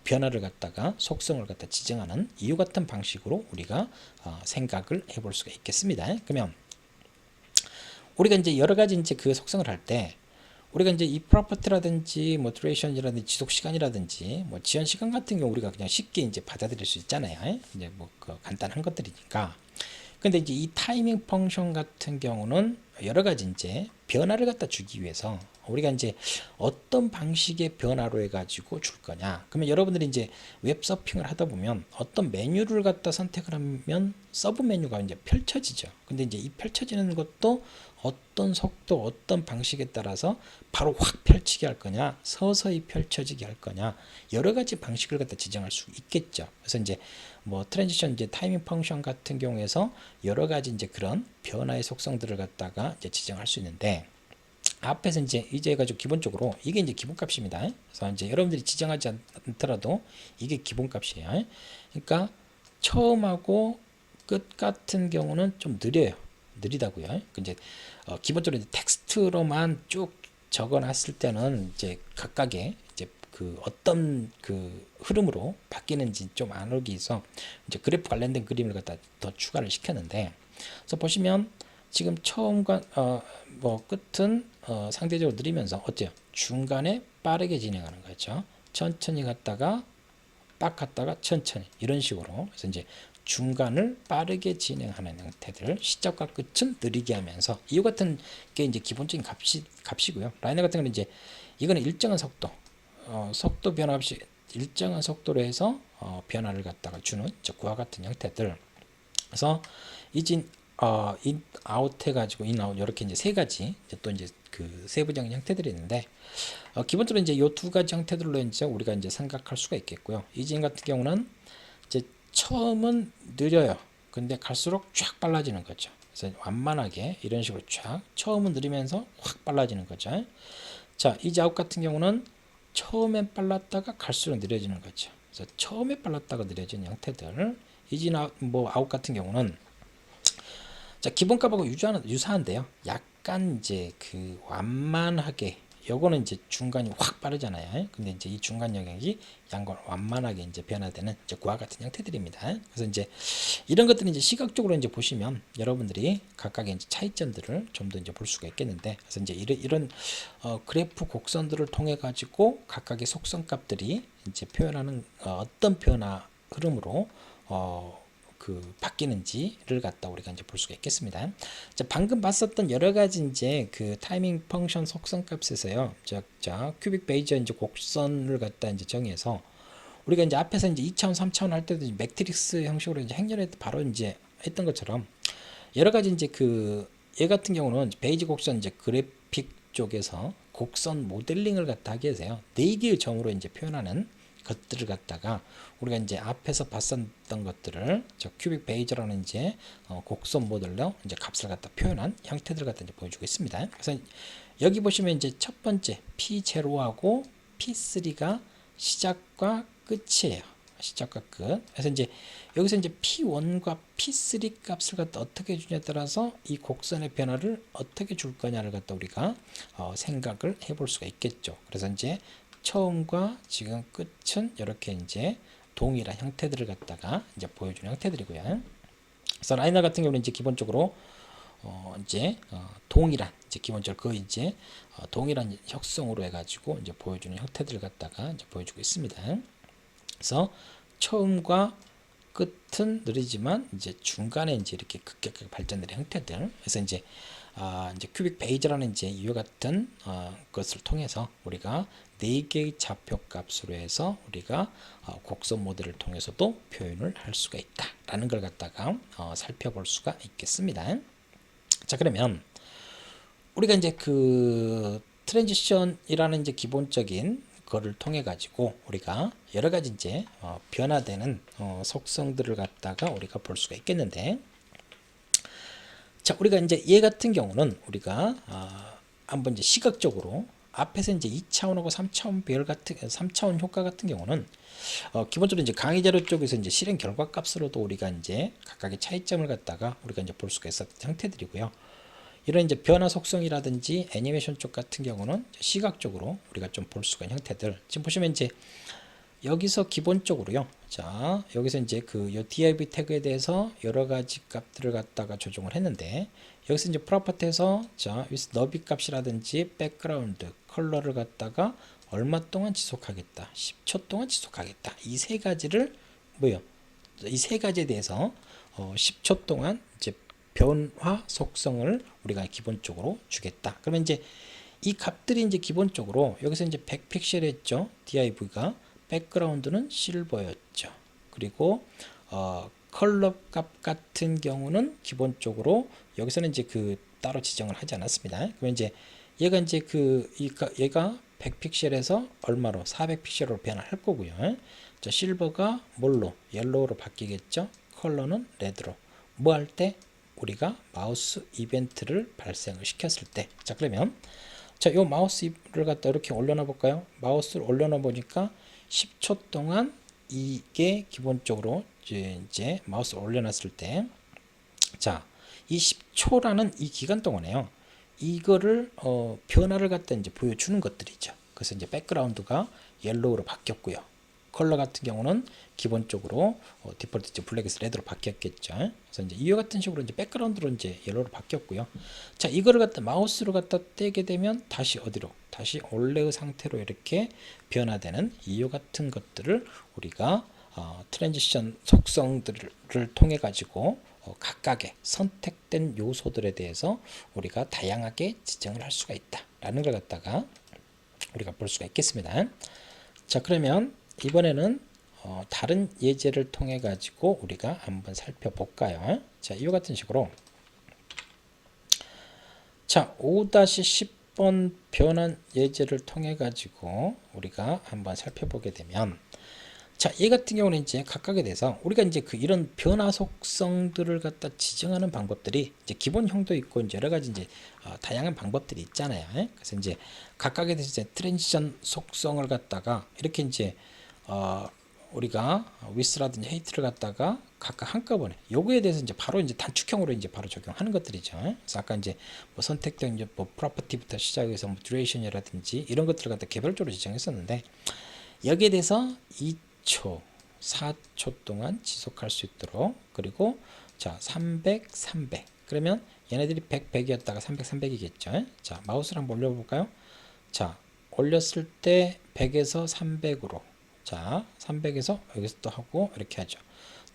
변화를 갖다가 속성을 갖다 지정하는 이유 같은 방식으로 우리가 생각을 해볼 수가 있겠습니다. 그러면 우리가 이제 여러 가지 이제 그 속성을 할 때 우리가 이제 이 프로퍼티라든지 뭐 듀레이션이라든지 지속 시간이라든지 뭐 지연 시간 같은 경우 우리가 그냥 쉽게 이제 받아들일 수 있잖아요. 이제 뭐 그 간단한 것들이니까. 근데 이제 이 타이밍 펑션 같은 경우는 여러 가지 이제 변화를 갖다 주기 위해서 우리가 이제 어떤 방식의 변화로 해가지고 줄 거냐. 그러면 여러분들이 이제 웹 서핑을 하다 보면 어떤 메뉴를 갖다 선택을 하면 서브 메뉴가 이제 펼쳐지죠. 근데 이제 이 펼쳐지는 것도 어떤 속도, 어떤 방식에 따라서 바로 확 펼치게 할 거냐, 서서히 펼쳐지게 할 거냐, 여러 가지 방식을 갖다 지정할 수 있겠죠. 그래서 이제 뭐 트랜지션 이제 타이밍 펑션 같은 경우에서 여러 가지 이제 그런 변화의 속성들을 갖다가 이제 지정할 수 있는데, 앞에서 이제 해가지고 기본적으로 이게 이제 기본값입니다. 그래서 이제 여러분들이 지정하지 않더라도 이게 기본값이에요. 그러니까 처음하고 끝 같은 경우는 좀 느리다고요. 이제 기본적으로 이제 텍스트로만 쭉 적어놨을 때는 이제 각각의 이제 그 어떤 그 흐름으로 바뀌는지 좀 안 오기 위해서 이제 그래프 관련된 그림을 갖다 더 추가를 시켰는데, 그래서 보시면 지금 처음과 뭐 끝은 상대적으로 느리면서 어때요? 중간에 빠르게 진행하는 거죠. 천천히 갔다가 빡 갔다가 천천히, 이런 식으로. 그래서 이제 중간을 빠르게 진행하는 형태들, 시작과 끝은 느리게 하면서 이 같은 게 이제 기본적인 값이고요. 라이너 같은 경우는 이제 이거는 일정한 속도, 속도 변화 없이 일정한 속도로 해서 변화를 갖다가 주는 그와 같은 형태들. 그래서 이진 인 아웃 해가지고 인 아웃 이렇게 이제 세 가지 또 이제 그 세부적인 형태들이 있는데, 기본적으로 이제 요 두 가지 형태들로 이제 우리가 이제 생각할 수가 있겠고요. 이진 같은 경우는 이제 처음은 느려요. 근데 갈수록 쫙 빨라지는 거죠. 그래서 완만하게 이런 식으로 쫙 처음은 느리면서 확 빨라지는 거죠. 자, 이제 아웃 같은 경우는 처음엔 빨랐다가 갈수록 느려지는 거죠. 그래서 처음에 빨랐다가 느려지는 형태들. 이진 아웃, 뭐 아웃 같은 경우는 자, 기본값하고 유사한데요. 약간 이제 그 완만하게, 요거는 이제 중간이 확 빠르잖아요. 근데 이제 이 중간 영역이 양건 완만하게 이제 변화되는 이제 그와 같은 형태들입니다. 그래서 이제 이런 것들은 이제 시각적으로 이제 보시면 여러분들이 각각의 이제 차이점들을 좀 더 이제 볼 수가 있겠는데, 그래서 이제 이런 그래프 곡선들을 통해 가지고 각각의 속성값들이 이제 표현하는 어떤 변화 흐름으로 그 바뀌는지를 갖다 우리가 이제 볼 수가 있겠습니다. 자, 방금 봤었던 여러 가지 이제 그 타이밍 펑션 속성 값에서요. 자, 큐빅 베이저 이제 곡선을 갖다 이제 정해서 우리가 이제 앞에서 이제 2차원, 3차원 할 때도 매트릭스 형식으로 이제 행렬에 바로 이제 했던 것처럼 여러 가지 이제 그 얘 같은 경우는 베이지 곡선 이제 그래픽 쪽에서 곡선 모델링을 갖다 하게 되세요. 4개의 점으로 이제 표현하는 것들을 갖다가 우리가 이제 앞에서 봤었던 것들을 저 큐빅 베이저라는 이제 곡선 모델로 이제 값을 갖다 표현한 형태들을 갖다 이제 보여주고 있습니다. 그래서 여기 보시면 이제 첫 번째 P0하고 P3가 시작과 끝이에요. 시작과 끝. 그래서 이제 여기서 이제 P1과 P3 값을 갖다 어떻게 주냐에 따라서 이 곡선의 변화를 어떻게 줄 거냐를 갖다 우리가 생각을 해볼 수가 있겠죠. 그래서 이제 처음과 지금 끝은 이렇게 이제 동일한 형태들을 갖다가 이제 보여주는 형태들이고요. 그래서 라이너 같은 경우는 이제 기본적으로 동일한 이제 기본적으로 그 이제 동일한 혁성으로 해가지고 이제 보여주는 형태들을 갖다가 이제 보여주고 있습니다. 그래서 처음과 끝은 느리지만 이제 중간에 이제 이렇게 급격하게 발전되는 형태들. 그래서 이제 큐빅 베이저라는 이제 이와 같은 것을 통해서 우리가 4개의 좌표 값으로 해서 우리가 곡선 모델을 통해서도 표현을 할 수가 있다라는 걸 갖다가 살펴볼 수가 있겠습니다. 자, 그러면 우리가 이제 그 트랜지션이라는 이제 기본적인 거를 통해 가지고 우리가 여러 가지 이제 변화되는 속성들을 갖다가 우리가 볼 수가 있겠는데, 자, 우리가 이제 얘 같은 경우는 우리가 한번 이제 시각적으로 앞에서 이제 2차원하고 3차원 별 같은 3차원 효과 같은 경우는 기본적으로 이제 강의 자료 쪽에서 이제 실행 결과 값으로도 우리가 이제 각각의 차이점을 갖다가 우리가 이제 볼 수가 있었던 형태들이고요. 이런 이제 변화 속성이라든지 애니메이션 쪽 같은 경우는 시각적으로 우리가 좀 볼 수가 있는 형태들. 지금 보시면 이제 여기서 기본적으로요. 자, 여기서 이제 그 요 div 태그에 대해서 여러 가지 값들을 갖다가 조정을 했는데, 여기서 이제 프로퍼티에서 자, 너비 값이라든지 백그라운드, 컬러를 갖다가 얼마 동안 지속하겠다, 10초 동안 지속하겠다. 이 세 가지를 이 세 가지에 대해서 10초 동안 이제 변화 속성을 우리가 기본적으로 주겠다. 그러면 이제 이 값들이 이제 기본적으로 여기서 이제 100픽셀 했죠. div가 백그라운드는 실버였죠. 그리고 컬러 값 같은 경우는 기본적으로 여기서는 이제 그 따로 지정을 하지 않았습니다. 그러면 이제 얘가 이제 얘가 100픽셀에서 얼마로 400픽셀로 변화할 거고요. 자, 실버가 뭘로 옐로우로 바뀌겠죠. 컬러는 레드로. 뭐 할 때 우리가 마우스 이벤트를 발생을 시켰을 때. 자, 그러면 자, 요 마우스를 갖다 이렇게 올려놔 볼까요? 마우스를 올려놔 보니까 10초 동안 이게 기본적으로 이제 마우스를 올려놨을 때, 자, 이 10초라는 이 기간 동안에요. 이거를 변화를 갖다 이제 보여주는 것들이죠. 그래서 이제 백그라운드가 옐로우로 바뀌었고요. 컬러 같은 경우는 기본적으로 디폴트 이제 블랙에서 레드로 바뀌었겠죠. 그래서 이제 이와 같은 식으로 이제 백그라운드로 이제 옐로우로 바뀌었고요. 자, 이거를 갖다 마우스로 갖다 떼게 되면 다시 어디로? 다시 원래의 상태로 이렇게 변화되는 이와 같은 것들을 우리가 트랜지션 속성들을 통해 가지고 각각의 선택된 요소들에 대해서 우리가 다양하게 지정을 할 수가 있다라는 걸 갖다가 우리가 볼 수가 있겠습니다. 자, 그러면 이번에는 다른 예제를 통해 가지고 우리가 한번 살펴볼까요? 자, 이와 같은 식으로 자, 5-10번 변환 예제를 통해 가지고 우리가 한번 살펴보게 되면, 자, 얘 같은 경우는 이제 각각에 대해서 우리가 이제 이런 변화 속성들을 갖다 지정하는 방법들이 이제 기본형도 있고 이제 여러 가지 이제 다양한 방법들이 있잖아요. 그래서 이제 각각에 대해서 이제 트랜지션 속성을 갖다가 이렇게 이제 우리가 위스라든지 헤이트를 갖다가 각각 한꺼번에 요거에 대해서 이제 바로 이제 단축형으로 이제 바로 적용하는 것들이죠. 그래서 아까 이제 뭐 선택된 이제 뭐 프로퍼티부터 시작해서 뭐 듀레이션이라든지 이런 것들을 갖다 개별적으로 지정했었는데, 여기에 대해서 2초, 4초 동안 지속할 수 있도록, 그리고 자, 300, 300. 그러면 얘네들이 100, 100이었다가 300, 300이겠죠. 자, 마우스를 한번 올려볼까요? 자, 올렸을 때 100에서 300으로. 자, 300에서 여기서 또 하고 이렇게 하죠.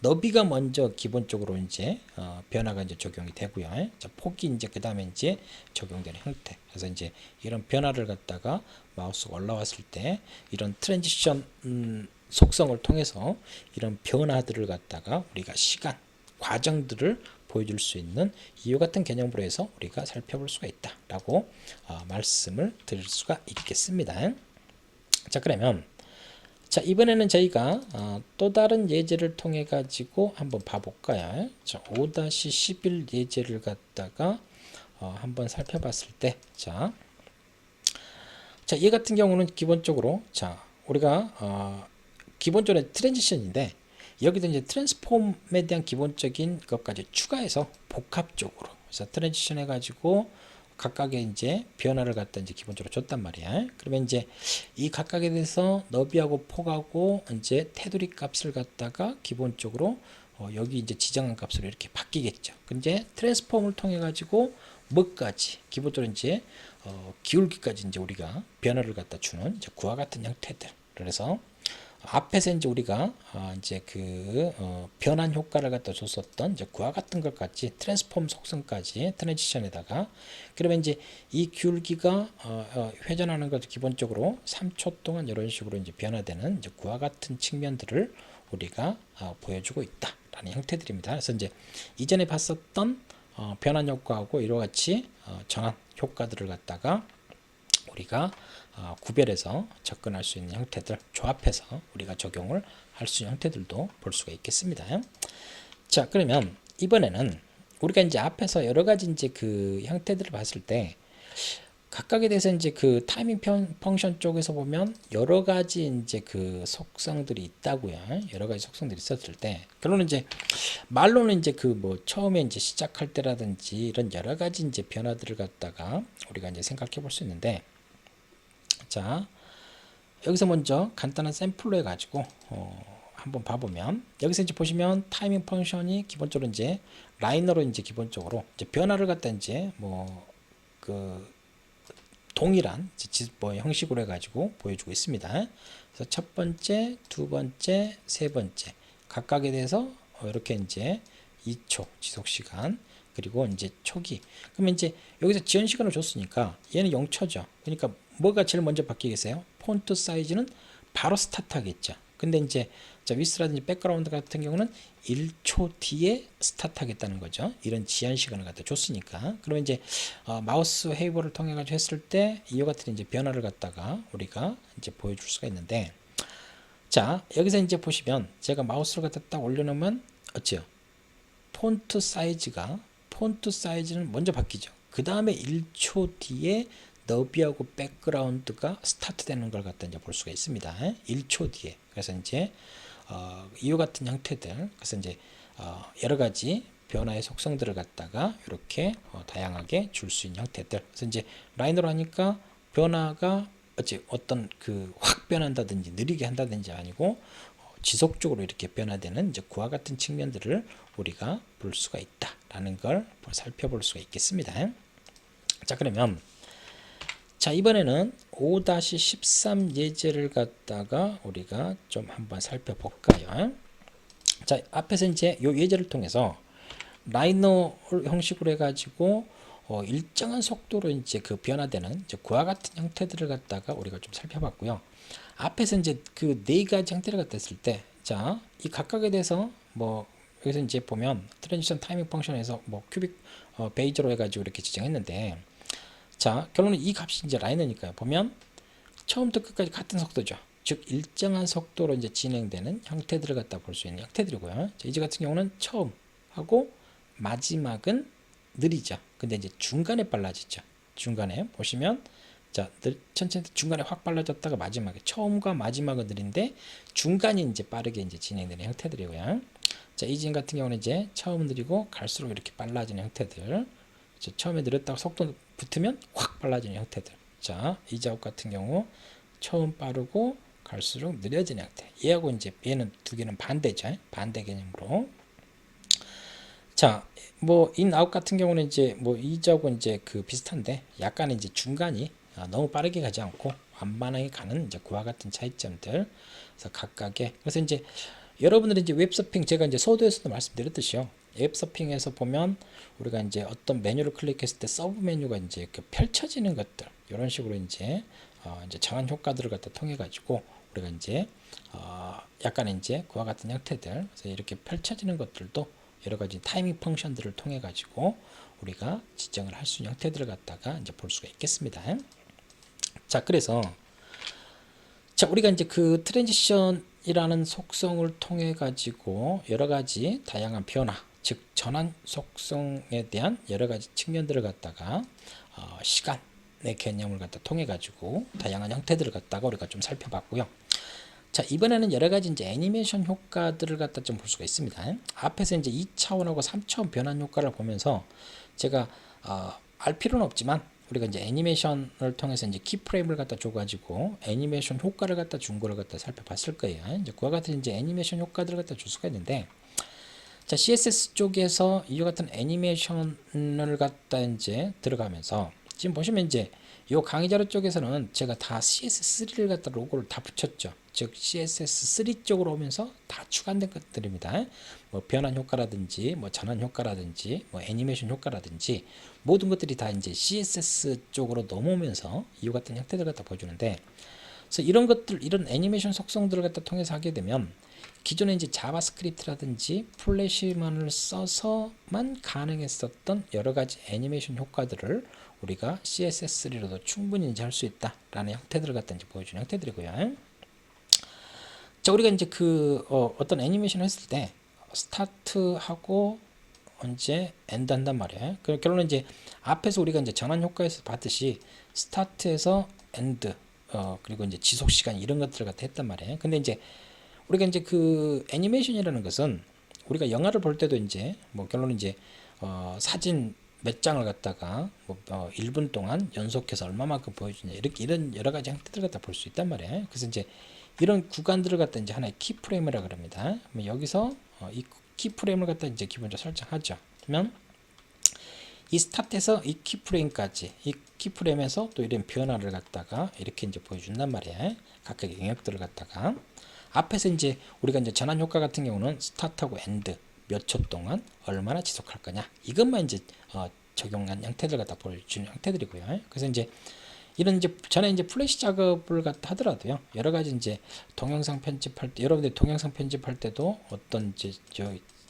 너비가 먼저 기본적으로 이제 변화가 이제 적용이 되고요. 자, 폭이 이제 그 다음에 이제 적용되는 형태. 그래서 이제 이런 변화를 갖다가 마우스가 올라왔을 때 이런 트랜지션 속성을 통해서 이런 변화들을 갖다가 우리가 시간, 과정들을 보여줄 수 있는 이와 같은 개념으로 해서 우리가 살펴볼 수가 있다라고 말씀을 드릴 수가 있겠습니다. 자, 그러면 자, 이번에는 저희가 또 다른 예제를 통해 가지고 한번 봐볼까요? 자, 5-11 예제를 갖다가 한번 살펴봤을 때, 자, 얘 같은 경우는 기본적으로, 자, 우리가 기본적으로 트랜지션인데, 여기도 이제 트랜스폼에 대한 기본적인 것까지 추가해서 복합적으로, 그래서 트랜지션 해가지고 각각의 이제 변화를 갖다 이제 기본적으로 줬단 말이야. 그러면 이제 이 각각에 대해서 너비하고 폭하고 이제 테두리 값을 갖다가 기본적으로 여기 이제 지정한 값으로 이렇게 바뀌겠죠. 근데 트랜스폼을 통해 가지고 뭐까지 기본적으로 이제 기울기까지 이제 우리가 변화를 갖다 주는 이제 그와 같은 형태들. 그래서 앞에서 이제 우리가 이제 그 변환 효과를 갖다 줬었던 이제 그와 같은 것까지 트랜스폼 속성까지 트랜지션에다가 그러면 이제 이 기울기가 회전하는 것도 기본적으로 3초 동안 이런 식으로 이제 변화되는 이제 그와 같은 측면들을 우리가 보여주고 있다라는 형태들입니다. 그래서 이제 이전에 봤었던 변환 효과하고 이와 같이 정한 효과들을 갖다가 우리가 구별해서 접근할 수 있는 형태들 조합해서 우리가 적용을 할 수 있는 형태들도 볼 수가 있겠습니다. 자, 그러면 이번에는 우리가 이제 앞에서 여러 가지 이제 그 형태들을 봤을 때 각각에 대해서 이제 그 타이밍 펑션 쪽에서 보면 여러 가지 이제 그 속성들이 있다고요. 여러 가지 속성들이 있었을 때 결론은 이제 말로는 이제 그 뭐 처음에 이제 시작할 때라든지 이런 여러 가지 이제 변화들을 갖다가 우리가 이제 생각해 볼 수 있는데 자, 여기서 먼저 간단한 샘플로 해가지고 한번 봐보면 여기서 이제 보시면 타이밍 펑션이 기본적으로 이제 라이너로 이제 기본적으로 이제 변화를 갖다 이제 뭐 그 동일한 뭐 형식으로 해가지고 보여주고 있습니다. 그래서 첫 번째, 두 번째, 세 번째 각각에 대해서 이렇게 이제 2초 지속 시간 그리고 이제 초기 그러면 이제 여기서 지연 시간을 줬으니까 얘는 0초죠. 그러니까 뭐가 제일 먼저 바뀌겠어요? 폰트 사이즈는 바로 스타트 하겠죠. 근데 이제 위스라든지 백그라운드 같은 경우는 1초 뒤에 스타트 하겠다는 거죠. 이런 지연 시간을 갖다 줬으니까. 그러면 이제 마우스 웨이버를 통해 가지고 했을 때 이와 같은 이제 변화를 갖다가 우리가 이제 보여줄 수가 있는데 자, 여기서 이제 보시면 제가 마우스를 갖다 딱 올려놓으면 어째요? 폰트 사이즈는 먼저 바뀌죠. 그 다음에 1초 뒤에 너비하고 백그라운드가 스타트 되는 걸 갖다 이제 볼 수가 있습니다. 1초 뒤에. 그래서 이제 이와 같은 형태들. 그래서 이제 여러 가지 변화의 속성들을 갖다가 이렇게 다양하게 줄 수 있는 형태들. 그래서 이제 라이너로 하니까 변화가 어떤 그 확 변한다든지 느리게 한다든지 아니고 지속적으로 이렇게 변화되는 이제 그와 같은 측면들을 우리가 볼 수가 있다라는 걸 살펴볼 수가 있겠습니다. 자, 그러면 자, 이번에는 5-13 예제를 갖다가 우리가 좀 한번 살펴볼까요? 자, 앞에서 이제 요 예제를 통해서 라이너 형식으로 해가지고 일정한 속도로 이제 그 변화되는 이제 그와 같은 형태들을 갖다가 우리가 좀 살펴봤고요. 앞에서 이제 그 네 가지 형태를 갖다 했을 때, 자, 이 각각에 대해서 뭐 여기서 이제 보면 트랜지션 타이밍 펑션에서 뭐 큐빅 베이저로 해가지고 이렇게 지정했는데, 자, 결론은 이 값이 이제 라이너니까요. 보면 처음부터 끝까지 같은 속도죠. 즉 일정한 속도로 이제 진행되는 형태들을 갖다 볼 수 있는 형태들이고요. 자, 이제 같은 경우는 처음 하고 마지막은 느리죠. 근데 이제 중간에 빨라지죠. 중간에 보시면 자, 천천히 중간에 확 빨라졌다가 마지막에 처음과 마지막은 느린데 중간이 이제 빠르게 이제 진행되는 형태들이고요. 자, 이진 같은 경우는 이제 처음 느리고 갈수록 이렇게 빨라지는 형태들. 자, 처음에 느렸다가 속도 붙으면 확 빨라지는 형태들. 자, 이 작업 같은 경우 처음 빠르고 갈수록 느려지는 형태. 얘하고 이제 얘는 두 개는 반대죠. 반대 개념으로. 자, 뭐 인아웃 같은 경우는 이제 뭐 이하고 이제 그 비슷한데 약간 이제 중간이 너무 빠르게 가지 않고 완만하게 가는 이제 그와 같은 차이점들. 그래서 각각의 그래서 이제 여러분들이 이제 웹서핑 제가 이제 서두에서도 말씀드렸듯이요. 웹서핑에서 보면 우리가 이제 어떤 메뉴를 클릭했을 때 서브 메뉴가 이제 그 펼쳐지는 것들 이런 식으로 이제 정한 효과들을 갖다 통해 가지고 우리가 이제 약간 이제 그와 같은 형태들 그래서 이렇게 펼쳐지는 것들도 여러 가지 타이밍 펑션들을 통해 가지고 우리가 지정을 할 수 있는 형태들을 갖다가 이제 볼 수가 있겠습니다. 자, 그래서 자, 우리가 이제 그 트랜지션이라는 속성을 통해 가지고 여러 가지 다양한 변화, 즉 전환 속성에 대한 여러 가지 측면들을 갖다가 시간의 개념을 갖다 통해 가지고 다양한 형태들을 갖다가 우리가 좀 살펴봤고요. 자, 이번에는 여러 가지 이제 애니메이션 효과들을 갖다 좀 볼 수가 있습니다. 앞에서 이제 2차원하고 3차원 변환 효과를 보면서 제가 알 필요는 없지만 우리가 이제 애니메이션을 통해서 이제 키프레임을 갖다 줘가지고 애니메이션 효과를 갖다 준 거를 갖다 살펴봤을 거예요. 이제 그와 같은 이제 애니메이션 효과들을 갖다 줄 수가 있는데, 자, CSS 쪽에서 이와 같은 애니메이션을 갖다 이제 들어가면서 지금 보시면 이제 이 강의 자료 쪽에서는 제가 다 CSS3를 갖다 로고를 다 붙였죠. 즉 CSS3 쪽으로 오면서 다 추가된 것들입니다. 뭐 변환 효과라든지 뭐 전환 효과라든지 뭐 애니메이션 효과라든지 모든 것들이 다 이제 CSS 쪽으로 넘어오면서 이와 같은 형태들 갖다 보여주는데, 그래서 이런 것들, 이런 애니메이션 속성들을 갖다 통해서 하게 되면 기존에 이제 자바스크립트라든지 플래시만을 써서만 가능했었던 여러 가지 애니메이션 효과들을 우리가 CSS3로도 충분히 이제 할 수 있다라는 형태들을 갖다 이제 보여주는 형태들이고요. 자, 우리가 이제 그 어떤 애니메이션을 했을 때 스타트하고 이제 엔드 한단 말이에요. 그 결론은 이제 앞에서 우리가 이제 전환 효과에서 봤듯이 스타트에서 엔드 그리고 이제 지속 시간 이런 것들을 갖다 했단 말이에요. 근데 이제 우리가 이제 그 애니메이션이라는 것은 우리가 영화를 볼 때도 이제 뭐 결론은 이제 사진 몇 장을 갖다가 뭐 1분 동안 연속해서 얼마만큼 보여주냐 이렇게 이런 여러 가지 형태들 갖다 볼 수 있단 말이에요. 그래서 이제 이런 구간들을 갖다 이제 하나의 키프레임이라 그럽니다. 여기서 이 키프레임을 갖다 이제 기본적으로 설정하죠. 그러면 이 스타트에서 이 키프레임까지, 이 키프레임에서 또 이런 변화를 갖다가 이렇게 이제 보여준단 말이에요. 각각의 영역들을 갖다가 앞에서 이제 우리가 이제 전환 효과 같은 경우는 스타트하고 엔드 몇 초 동안 얼마나 지속할 거냐 이것만 이제 적용한 형태들 갖다 보여주는 형태들이고요. 그래서 이제 이런 이제 전에 이제 플래시 작업을 갖다 하더라도요, 여러 가지 이제 동영상 편집할 때 여러분들 동영상 편집할 때도 어떤 이제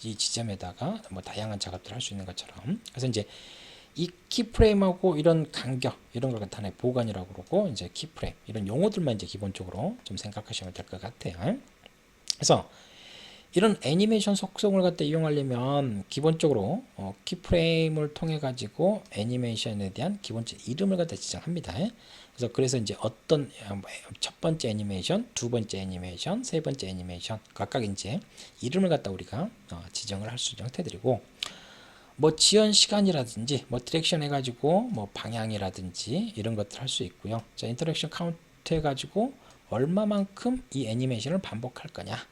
이 지점에다가 뭐 다양한 작업들을 할 수 있는 것처럼, 그래서 이제 이 키프레임하고 이런 간격 이런 걸 갖다 하나의 보관이라고 그러고, 이제 키프레임 이런 용어들만 이제 기본적으로 좀 생각하시면 될 것 같아요. 그래서 이런 애니메이션 속성을 갖다 이용하려면 기본적으로 키프레임을 통해 가지고 애니메이션에 대한 기본적인 이름을 갖다 지정합니다. 그래서 이제 어떤 첫 번째 애니메이션, 두 번째 애니메이션, 세 번째 애니메이션 각각 이제 이름을 갖다 우리가 지정을 할 수 있는 형태들이고, 뭐 지연 시간이라든지 뭐 디렉션 해가지고 뭐 방향이라든지 이런 것들 할 수 있고요. 자, 인터랙션 카운트 해가지고 얼마만큼 이 애니메이션을 반복할 거냐.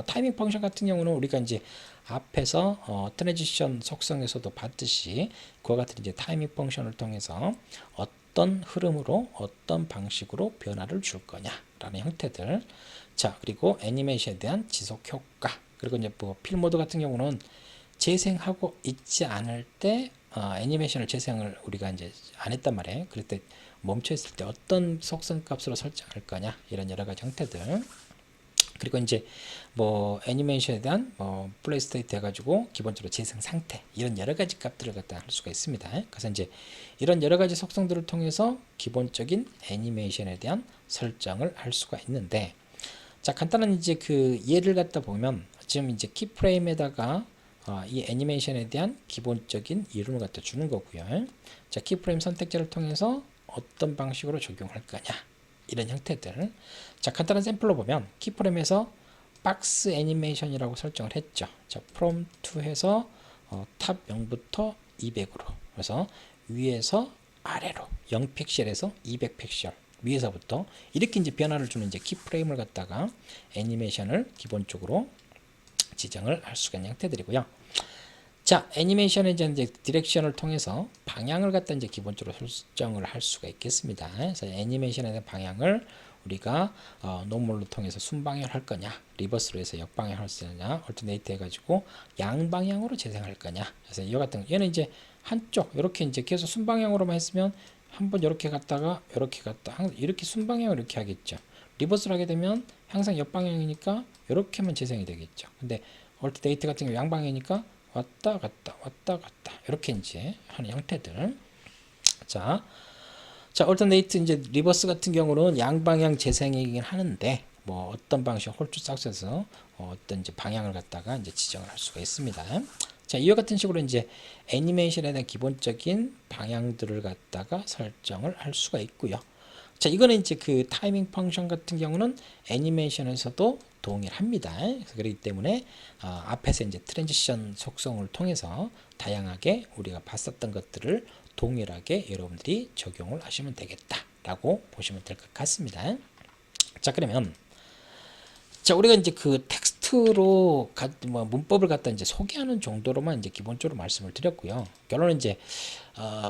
타이밍 펑션 같은 경우는 우리가 이제 앞에서 트랜지션 속성에서도 봤듯이 그와 같은 이제 타이밍 펑션을 통해서 어떤 흐름으로 어떤 방식으로 변화를 줄 거냐라는 형태들. 자, 그리고 애니메이션에 대한 지속 효과. 그리고 이제 뭐 필모드 같은 경우는 재생하고 있지 않을 때 애니메이션을 재생을 우리가 이제 안 했단 말이에요. 그럴 때 멈춰 있을 때 어떤 속성 값으로 설정할 거냐 이런 여러 가지 형태들. 그리고 이제 뭐 애니메이션에 대한 플레이 스테이트 해가지고 기본적으로 재생 상태 이런 여러 가지 값들을 갖다 할 수가 있습니다. 그래서 이제 이런 여러 가지 속성들을 통해서 기본적인 애니메이션에 대한 설정을 할 수가 있는데, 자, 간단한 이제 그 예를 갖다 보면 지금 이제 키프레임에다가 이 애니메이션에 대한 기본적인 이름을 갖다 주는 거고요. 자, 키프레임 선택제를 통해서 어떤 방식으로 적용할 거냐 이런 형태들. 자, 간단한 샘플로 보면 키프레임에서 박스 애니메이션이라고 설정을 했죠. 자, from to 해서 탑 0부터 200으로, 그래서 위에서 아래로 0픽셀에서 200픽셀 위에서부터 이렇게 이제 변화를 주는 이제 키프레임을 갖다가 애니메이션을 기본적으로 지정을 할 수가 있는 형태들이고요. 자, 애니메이션의 이제 디렉션을 통해서 방향을 갖다 이제 기본적으로 설정을 할 수가 있겠습니다. 그래서 애니메이션에 대한 방향을 우리가 노멀로 통해서 순방향을 할 거냐, 리버스로 해서 역방향을 할 거냐, 얼터네이트 해가지고 양방향으로 재생할 거냐. 그래서 이와 같은 얘는 이제 한쪽 이렇게 이제 계속 순방향으로만 했으면 한번 이렇게 갔다가 이렇게 갔다 이렇게 순방향을 이렇게 하겠죠. 리버스를 하게 되면 항상 옆방향이니까 이렇게만 재생이 되겠죠. 근데 얼터네이트 같은 경우 양방향이니까 왔다 갔다 왔다 갔다 이렇게 이제 하는 형태들. 자, 얼터네이트 이제 리버스 같은 경우는 양방향 재생이긴 하는데 뭐 어떤 방식 홀쭉 싹서서 어떤 이제 방향을 갖다가 이제 지정을 할 수가 있습니다. 자, 이와 같은 식으로 이제 애니메이션에 대한 기본적인 방향들을 갖다가 설정을 할 수가 있고요. 자, 이거는 이제 그 타이밍 펑션 같은 경우는 애니메이션에서도 동일합니다. 그래서 그렇기 때문에 앞에서 이제 트랜지션 속성을 통해서 다양하게 우리가 봤었던 것들을 동일하게 여러분들이 적용을 하시면 되겠다라고 보시면 될 것 같습니다. 자, 그러면 자, 우리가 이제 그 텍스트로 뭐 문법을 갖다 이제 소개하는 정도로만 이제 기본적으로 말씀을 드렸고요. 결론은 이제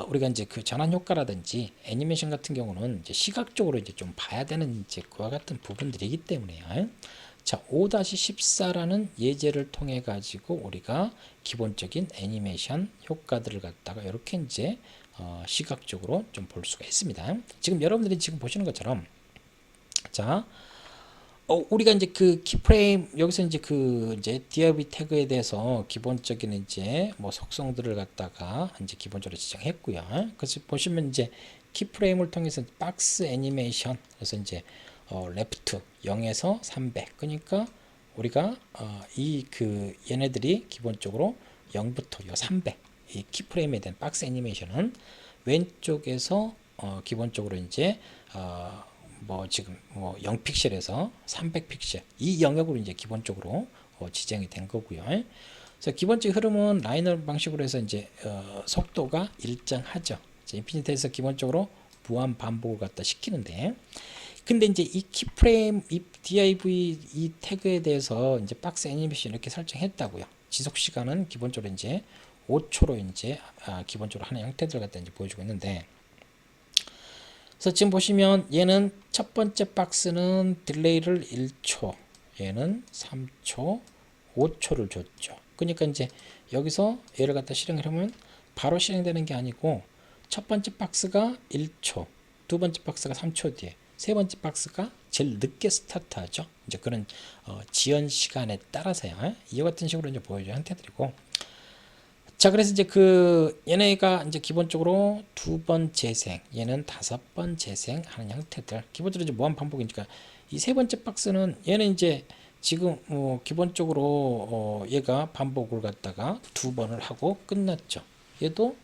우리가 이제 그 전환 효과라든지 애니메이션 같은 경우는 이제 시각적으로 이제 좀 봐야 되는 이제 그와 같은 부분들이기 때문에요. 자, 5-14라는 예제를 통해 가지고 우리가 기본적인 애니메이션 효과들을 갖다가 이렇게 이제 시각적으로 좀 볼 수가 있습니다. 지금 여러분들이 지금 보시는 것처럼 자, 우리가 이제 그 키프레임 여기서 이제 그 이제 div 태그에 대해서 기본적인 이제 뭐 속성들을 갖다가 이제 기본적으로 지정했고요. 그래서 보시면 이제 키프레임을 통해서 박스 애니메이션 그래서 이제 레프트 0에서 300 그러니까 우리가 이 그 얘네들이 기본적으로 0부터 요 300 이 키프레임에 대한 박스 애니메이션은 왼쪽에서 기본적으로 이제 뭐 지금 뭐 0픽셀에서 300픽셀 이 영역으로 이제 기본적으로 지정이 된 거고요. 그래서 기본적 흐름은 라이너 방식으로 해서 이제 속도가 일정하죠. 인피니트에서 기본적으로 무한 반복을 갖다 시키는데, 근데 이제 이 키프레임, 이 div 이 태그에 대해서 이제 박스 애니메이션 이렇게 설정했다고요. 지속 시간은 기본적으로 이제 5초로 이제 기본적으로 하는 형태들 갖다 이제 보여주고 있는데. 그래서 지금 보시면 얘는 첫 번째 박스는 딜레이를 1초, 얘는 3초, 5초를 줬죠. 그러니까 이제 여기서 얘를 갖다 실행을 하면 바로 실행되는 게 아니고 첫 번째 박스가 1초, 두 번째 박스가 3초 뒤에, 세 번째 박스가 제일 늦게 스타트하죠. 이제 그런 지연 시간에 따라서요. 이와 같은 식으로 이제 보여주는 형태들이고. 자, 그래서 이제 그 얘네가 이제 기본적으로 2번 재생, 얘는 5번 재생하는 형태들. 기본적으로 이제 무한 반복이니까 이 세 번째 박스는 얘는 이제 지금 기본적으로 얘가 반복을 갖다가 2번을 하고 끝났죠. 얘도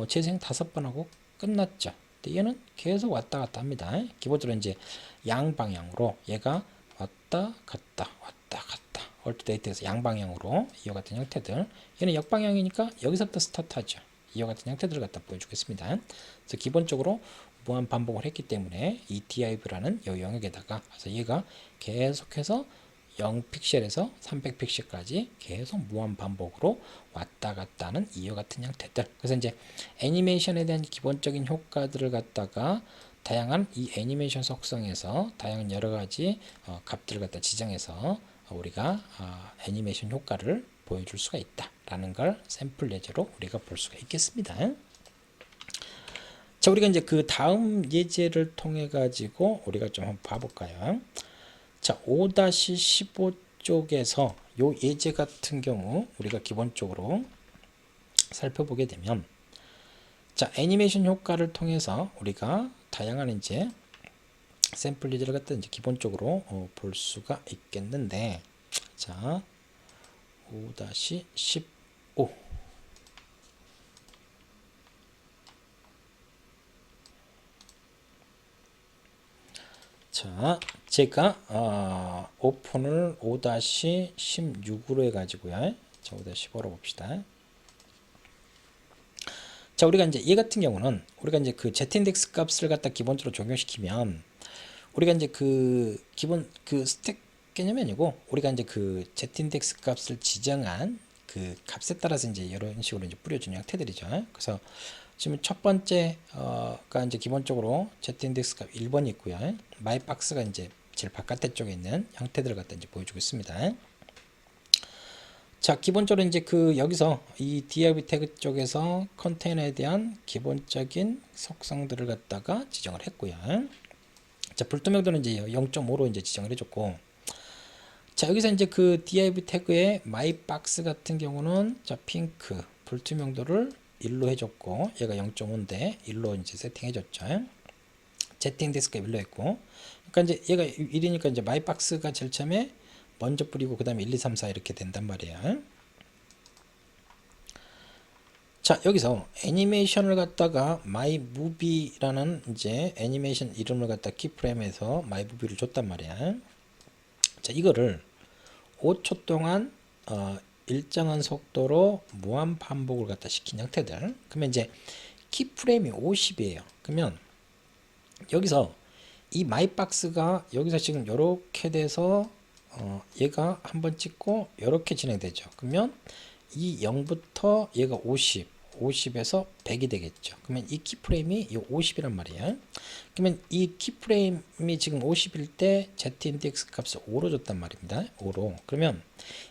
재생 5번 하고 끝났죠. 근데 얘는 계속 왔다 갔다 합니다. 기본적으로 이제 양방향으로 얘가 왔다 갔다 왔다 갔다 얼터네이트에서 양방향으로 이와 같은 형태들. 얘는 역방향이니까 여기서부터 스타트하죠. 이와 같은 형태들을 갖다 보여주겠습니다. 그래서 기본적으로 무한 반복을 했기 때문에 이 div라는 이 영역에다가 그래서 얘가 계속해서 0픽셀에서 300픽셀까지 계속 무한 반복으로 왔다 갔다 하는 이와 같은 형태들. 그래서 이제 애니메이션에 대한 기본적인 효과들을 갖다가 다양한 이 애니메이션 속성에서 다양한 여러 가지 값들을 갖다 지정해서 우리가 애니메이션 효과를 보여줄 수가 있다라는 걸 샘플 예제로 우리가 볼 수가 있겠습니다. 자, 우리가 이제 그 다음 예제를 통해 가지고 우리가 좀 한번 봐볼까요? 자, 5-15 쪽에서 요 예제 같은 경우 우리가 기본적으로 살펴보게 되면 자, 애니메이션 효과를 통해서 우리가 다양한 이제 샘플 예제를 갖다 이제 기본적으로 볼 수가 있겠는데, 자, 5-15 자, 제가 오픈을 5-16으로 해가지고요. 자, 5-15로 봅시다. 자, 우리가 이제 얘 같은 경우는 우리가 이제 그 z인덱스 값을 갖다 기본적으로 적용시키면 우리가 이제 그 기본 그 스택 개념이 아니고 우리가 이제 그 z인덱스 값을 지정한 그 값에 따라서 이제 이런 식으로 이제 뿌려주는 형태들이죠. 그래서 지금 첫 번째가 이제 기본적으로 z인덱스 값 1번이 있고요. 마이박스가 이제 제일 바깥에 쪽에 있는 형태들을 갖다 이제 보여주고 있습니다. 자, 기본적으로 이제 그 여기서 이 div 태그 쪽에서 컨테이너에 대한 기본적인 속성들을 갖다가 지정을 했고요. 자, 불투명도는 이제 0.5로 이제 지정을 해줬고, 자, 여기서 이제 그 div 태그의 mybox 같은 경우는 자, 핑크 불투명도를 1로 해줬고 얘가 0.5인데 1로 이제 세팅해줬죠. setting 디스크가 1로 했고, 그러니까 이제 얘가 1이니까 이제 mybox가 제일 처음에 먼저 뿌리고 그 다음에 1, 2, 3, 4 이렇게 된단 말이야. 자, 여기서 애니메이션을 갖다가 mymovie라는 이제 애니메이션 이름을 갖다 키프레임에서 mymovie를 줬단 말이야. 자, 이거를 5초 동안 일정한 속도로 무한 반복을 갖다 시킨 형태들. 그러면 이제 키프레임이 50이에요. 그러면 여기서 이 마이박스가 여기서 지금 이렇게 돼서 얘가 한번 찍고 이렇게 진행되죠. 그러면 이 0부터 얘가 50, 50에서 100이 되겠죠. 그러면 이 키프레임이 이 50이란 말이에요. 그러면 이 키프레임이 지금 50일 때 z인덱스 값을 5로 줬단 말입니다. 5로. 그러면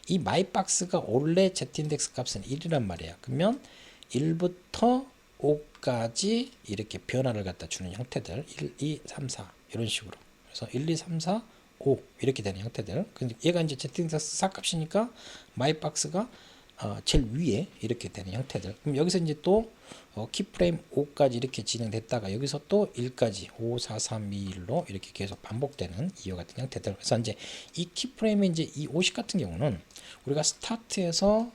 이 마이박스가 원래 z인덱스 값은 1이란 말이에요. 그러면 1부터 5까지 이렇게 변화를 갖다 주는 형태들 1, 2, 3, 4 이런 식으로. 그래서 1, 2, 3, 4, 5 이렇게 되는 형태들. 근데 얘가 이제 z인덱스 4 값이니까 마이박스가 제일 위에 이렇게 되는 형태들. 그럼 여기서 이제 또 키프레임 5까지 이렇게 진행됐다가 여기서 또 1까지 5, 4, 3, 2, 1로 이렇게 계속 반복되는 이와 같은 형태들. 그래서 이제 이 키프레임의 이제 이 50 같은 경우는 우리가 스타트에서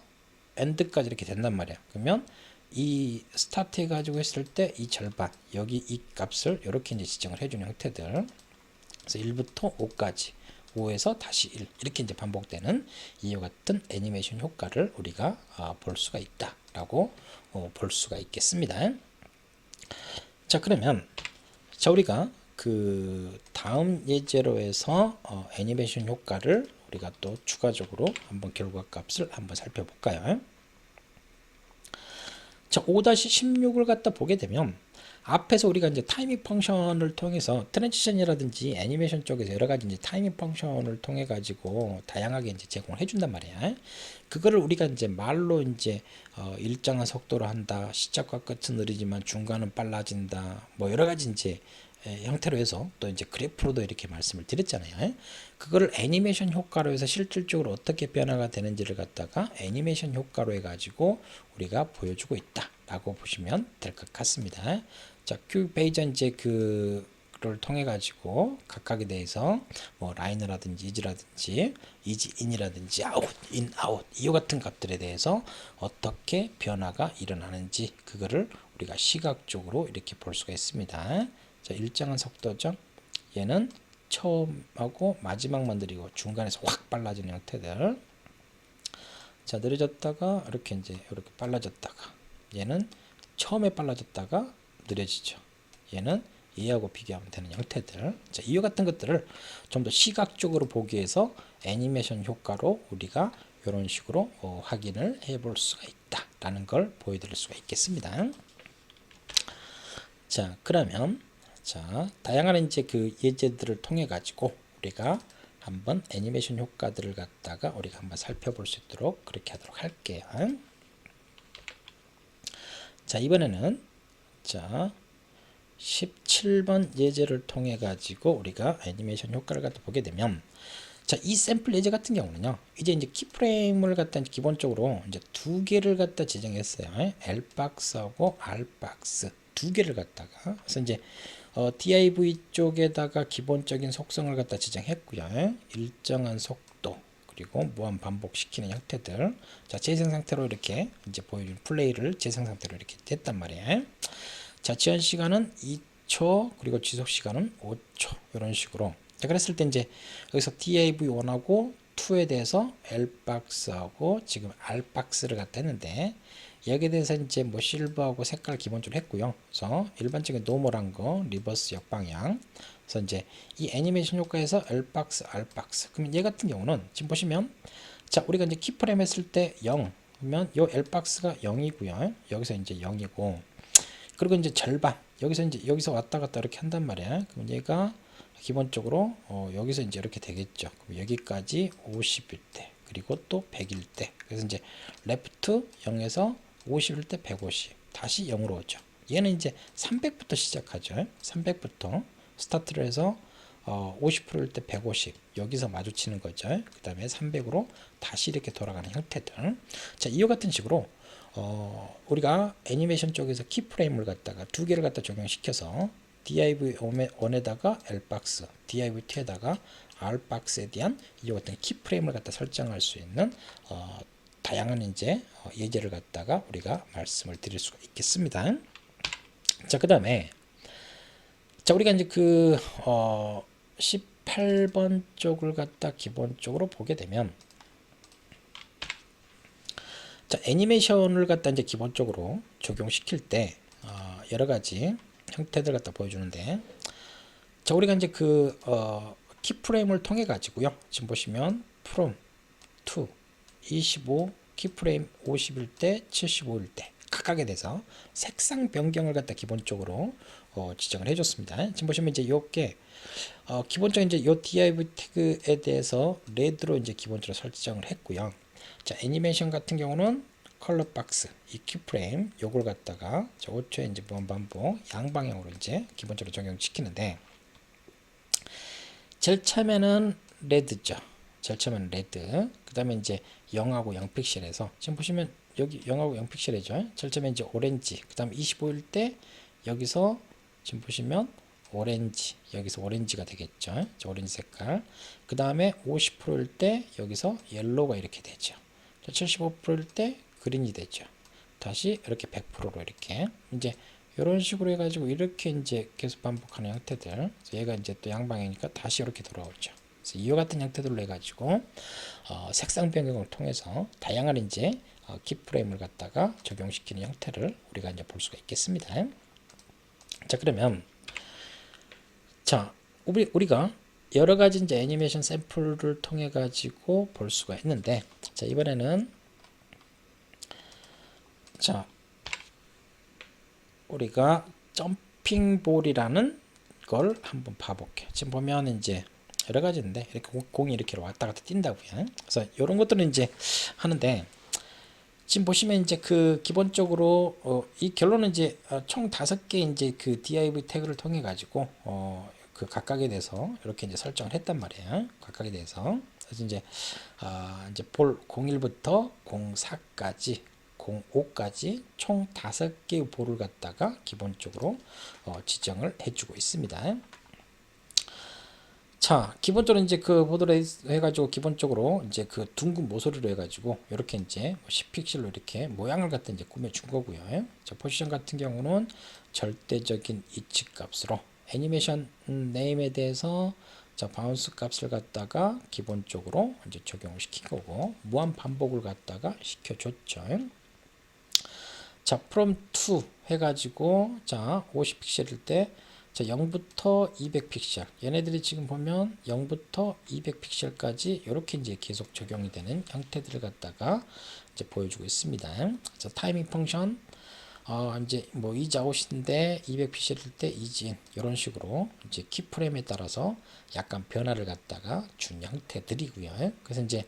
엔드까지 이렇게 된단 말이야. 그러면 이 스타트 해가지고 했을 때 이 절반 여기 이 값을 이렇게 이제 지정을 해주는 형태들. 그래서 1부터 5까지 5에서 다시 1 이렇게 이제 반복되는 이와 같은 애니메이션 효과를 우리가 볼 수가 있다라고 볼 수가 있겠습니다. 자, 그러면 자, 우리가 그 다음 예제로 해서 애니메이션 효과를 우리가 또 추가적으로 한번 결과값을 한번 살펴볼까요? 자, 5-16을 갖다 보게 되면 앞에서 우리가 이제 타이밍 펑션을 통해서 트랜지션이라든지 애니메이션 쪽에서 여러 가지 이제 타이밍 펑션을 통해 가지고 다양하게 이제 제공을 해준단 말이야. 그거를 우리가 이제 말로 이제 일정한 속도로 한다, 시작과 끝은 느리지만 중간은 빨라진다, 뭐 여러 가지 이제 형태로 해서 또 이제 그래프로도 이렇게 말씀을 드렸잖아요. 그거를 애니메이션 효과로 해서 실질적으로 어떻게 변화가 되는지를 갖다가 애니메이션 효과로 해가지고 우리가 보여주고 있다라고 보시면 될 것 같습니다. 자, 큐 페이지 이제 그를 통해 가지고 각각에 대해서 뭐 라인이라든지 이지 인이라든지 아웃 인 아웃 이와 같은 값들에 대해서 어떻게 변화가 일어나는지 그거를 우리가 시각적으로 이렇게 볼 수가 있습니다. 자, 일정한 속도죠. 얘는 처음하고 마지막만 느리고 중간에서 확 빨라지는 형태들. 자, 느려졌다가 이렇게 이제 이렇게 빨라졌다가 얘는 처음에 빨라졌다가 느려지죠. 얘는 얘하고 비교하면 되는 형태들. 자, 이와 같은 것들을 좀 더 시각적으로 보기 위해서 애니메이션 효과로 우리가 이런 식으로 확인을 해볼 수가 있다라는 걸 보여드릴 수가 있겠습니다. 자, 그러면 자, 다양한 이제 그 예제들을 통해 가지고 우리가 한번 애니메이션 효과들을 갖다가 우리가 한번 살펴볼 수 있도록 그렇게 하도록 할게요. 자, 이번에는 자 17번 예제를 통해 가지고 우리가 애니메이션 효과를 갖다 보게 되면 자, 이 샘플 예제 같은 경우는요, 이제 키프레임을 갖다 기본적으로 이제 두 개를 갖다 지정했어요. L박스하고 R박스 두 개를 갖다가. 그래서 이제 div 쪽에다가 기본적인 속성을 갖다 지정했고요. 일정한 속도 그리고 무한 반복시키는 형태들. 자, 재생 상태로 이렇게 이제 보여준 플레이를 재생 상태로 이렇게 됐단 말이에요. 자, 지연 시간은 2초 그리고 지속 시간은 5초 이런 식으로. 자, 그랬을 때 이제 여기서 div1하고 2에 대해서 L박스하고 지금 R박스를 갖다 했는데 여기에 대해서 이제 뭐 실버하고 색깔 기본적으로 했고요. 그래서 일반적인 노멀한 거 리버스 역방향. 그래서 이제 이 애니메이션 효과에서 L박스, R박스. 그러면 얘 같은 경우는 지금 보시면 자, 우리가 이제 키프레임 했을 때 0 그러면 요 L박스가 0이고요. 여기서 이제 0이고 그리고 이제 절반 여기서 왔다 갔다 이렇게 한단 말이야. 그럼 얘가 기본적으로 여기서 이제 이렇게 되겠죠. 그럼 여기까지 50일 때 그리고 또 100일 때. 그래서 이제 레프트 0에서 50일 때 150 다시 0으로 오죠. 얘는 이제 300부터 시작하죠. 300부터 스타트를 해서 50%일 때 150 여기서 마주치는 거죠. 그 다음에 300으로 다시 이렇게 돌아가는 형태들. 자, 이와 같은 식으로 우리가 애니메이션 쪽에서 키프레임을 갖다가 두 개를 갖다 적용시켜서 div1에다가 lbox, div2에다가 rbox에 대한 이와 같은 키프레임을 갖다 설정할 수 있는 다양한 이제 예제를 갖다가 우리가 말씀을 드릴 수가 있겠습니다. 자, 그 다음에 자, 우리가 이제 18번 쪽을 갖다 기본적으로 보게 되면 자, 애니메이션을 갖다 이제 기본적으로 적용시킬 때 여러 가지 형태들 갖다 보여주는데 자, 우리가 이제 키프레임을 통해 가지고요. 지금 보시면 from to 25 키프레임 50일 때 75일 때 각각에 대해서 색상 변경을 갖다 기본적으로 지정을 해줬습니다. 지금 보시면 이제 요게 기본적인 이제 요 div 태그에 대해서 레드로 이제 기본적으로 설정을 했고요. 자, 애니메이션 같은 경우는 컬러 박스 이 키프레임 요걸 갖다가 5초에 이제 무한반복 양방향으로 이제 기본적으로 적용시키는데 제일 처음에는 레드죠. 제일 처음에는 레드. 그 다음에 이제 0하고 0 픽셀에서 지금 보시면 여기 0하고 0 픽셀이죠. 제일 처음에 이제 오렌지. 그 다음에 25일 때 여기서 지금 보시면 오렌지. 여기서 오렌지가 되겠죠. 오렌지 색깔. 그 다음에 50%일 때 여기서 옐로우가 이렇게 되죠. 75%일 때 그린이 되죠. 다시 이렇게 100%로 이렇게 이제 이런 식으로 해가지고 이렇게 이제 계속 반복하는 형태들. 그래서 얘가 이제 또 양방이니까 다시 이렇게 돌아오죠. 그래서 이와 같은 형태들로 해가지고 색상 변경을 통해서 다양한 이제 키프레임을 갖다가 적용시키는 형태를 우리가 이제 볼 수가 있겠습니다. 자, 그러면 자, 우리가 여러 가지 이제 애니메이션 샘플을 통해 가지고 볼 수가 있는데 자, 이번에는 자, 우리가 점핑볼이라는 걸 한번 봐볼게요. 지금 보면 이제 여러 가지인데 이렇게 공이 이렇게 왔다 갔다 뛴다고요. 그래서 이런 것들은 이제 하는데 지금 보시면 이제 기본적으로 이 결론은 이제 총 5개 이제 div 태그를 통해 가지고 각각에 대해서 이렇게 이제 설정을 했단 말이에요. 각각에 대해서. 그래서 이제 볼 01부터 04까지 05까지 총 5개의 볼을 갖다가 기본적으로 지정을 해주고 있습니다. 자, 기본적으로 이제 보드를 해가지고 기본적으로 이제 둥근 모서리로 해가지고 이렇게 이제 10픽셀로 이렇게 모양을 갖다 이제 꾸며준 거고요. 자, 포지션 같은 경우는 절대적인 이치 값으로 애니메이션 네임에 대해서 자, 바운스 값을 갖다가 기본적으로 이제 적용을 시킨 거고 무한 반복을 갖다가 시켜줬죠. 자, from to 해가지고 자 50픽셀일 때 자 0부터 200픽셀 얘네들이 지금 보면 0부터 200픽셀까지 이렇게 이제 계속 적용이 되는 형태들을 갖다가 이제 보여주고 있습니다. 자, 타이밍 펑션 이제 뭐 이자웃인데 200픽셀일 때 이진 이런 식으로 이제 키프레임에 따라서 약간 변화를 갖다가 준 형태들이고요. 그래서 이제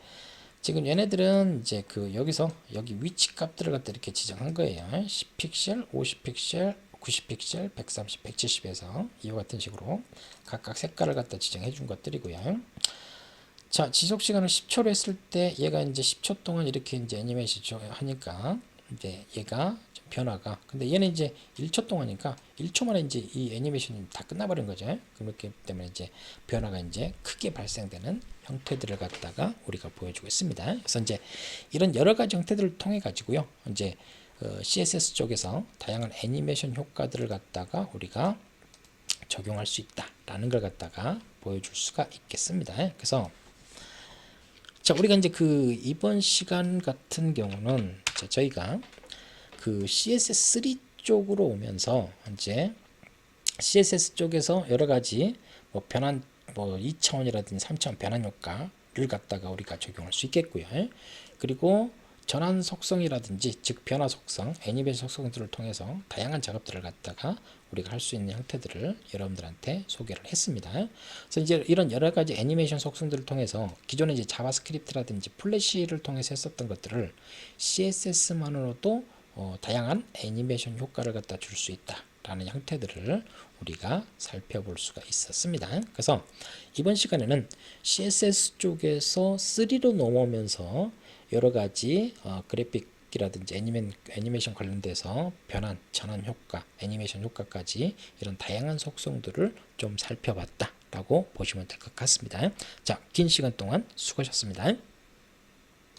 지금 얘네들은 이제 여기서 여기 위치 값들을 갖다 이렇게 지정한 거예요. 10픽셀, 50픽셀, 90픽셀, 130, 170에서 이와 같은 식으로 각각 색깔을 갖다 지정해 준 것들이고요. 자, 지속 시간을 10초로 했을 때 얘가 이제 10초 동안 이렇게 이제 애니메이션 하니까 이제 얘가 변화가 근데 얘는 이제 1초 동안이니까 1초 만에 이제 이 애니메이션이 다 끝나버린 거죠. 그렇기 때문에 이제 변화가 이제 크게 발생되는 형태들을 갖다가 우리가 보여주고 있습니다. 그래서 이제 이런 여러 가지 형태들을 통해 가지고요. 이제 CSS 쪽에서 다양한 애니메이션 효과들을 갖다가 우리가 적용할 수 있다라는 걸 갖다가 보여줄 수가 있겠습니다. 그래서 자, 우리가 이제 이번 시간 같은 경우는 자, 저희가 CSS3 쪽으로 오면서 이제 CSS 쪽에서 여러 가지 뭐 변환 뭐 2차원이라든지 3차원 변환 효과를 갖다가 우리가 적용할 수 있겠고요. 그리고 전환 속성이라든지 즉 변화 속성, 애니메이션 속성들을 통해서 다양한 작업들을 갖다가 우리가 할 수 있는 형태들을 여러분들한테 소개를 했습니다. 그래서 이제 이런 여러 가지 애니메이션 속성들을 통해서 기존에 이제 자바스크립트라든지 플래시를 통해서 했었던 것들을 CSS만으로도 다양한 애니메이션 효과를 갖다 줄 수 있다 라는 형태들을 우리가 살펴볼 수가 있었습니다. 그래서 이번 시간에는 CSS 쪽에서 3로 넘어오면서 여러 가지 그래픽이라든지 애니메이션 관련돼서 변환, 전환 효과, 애니메이션 효과까지 이런 다양한 속성들을 좀 살펴봤다 라고 보시면 될 것 같습니다. 자, 긴 시간 동안 수고하셨습니다.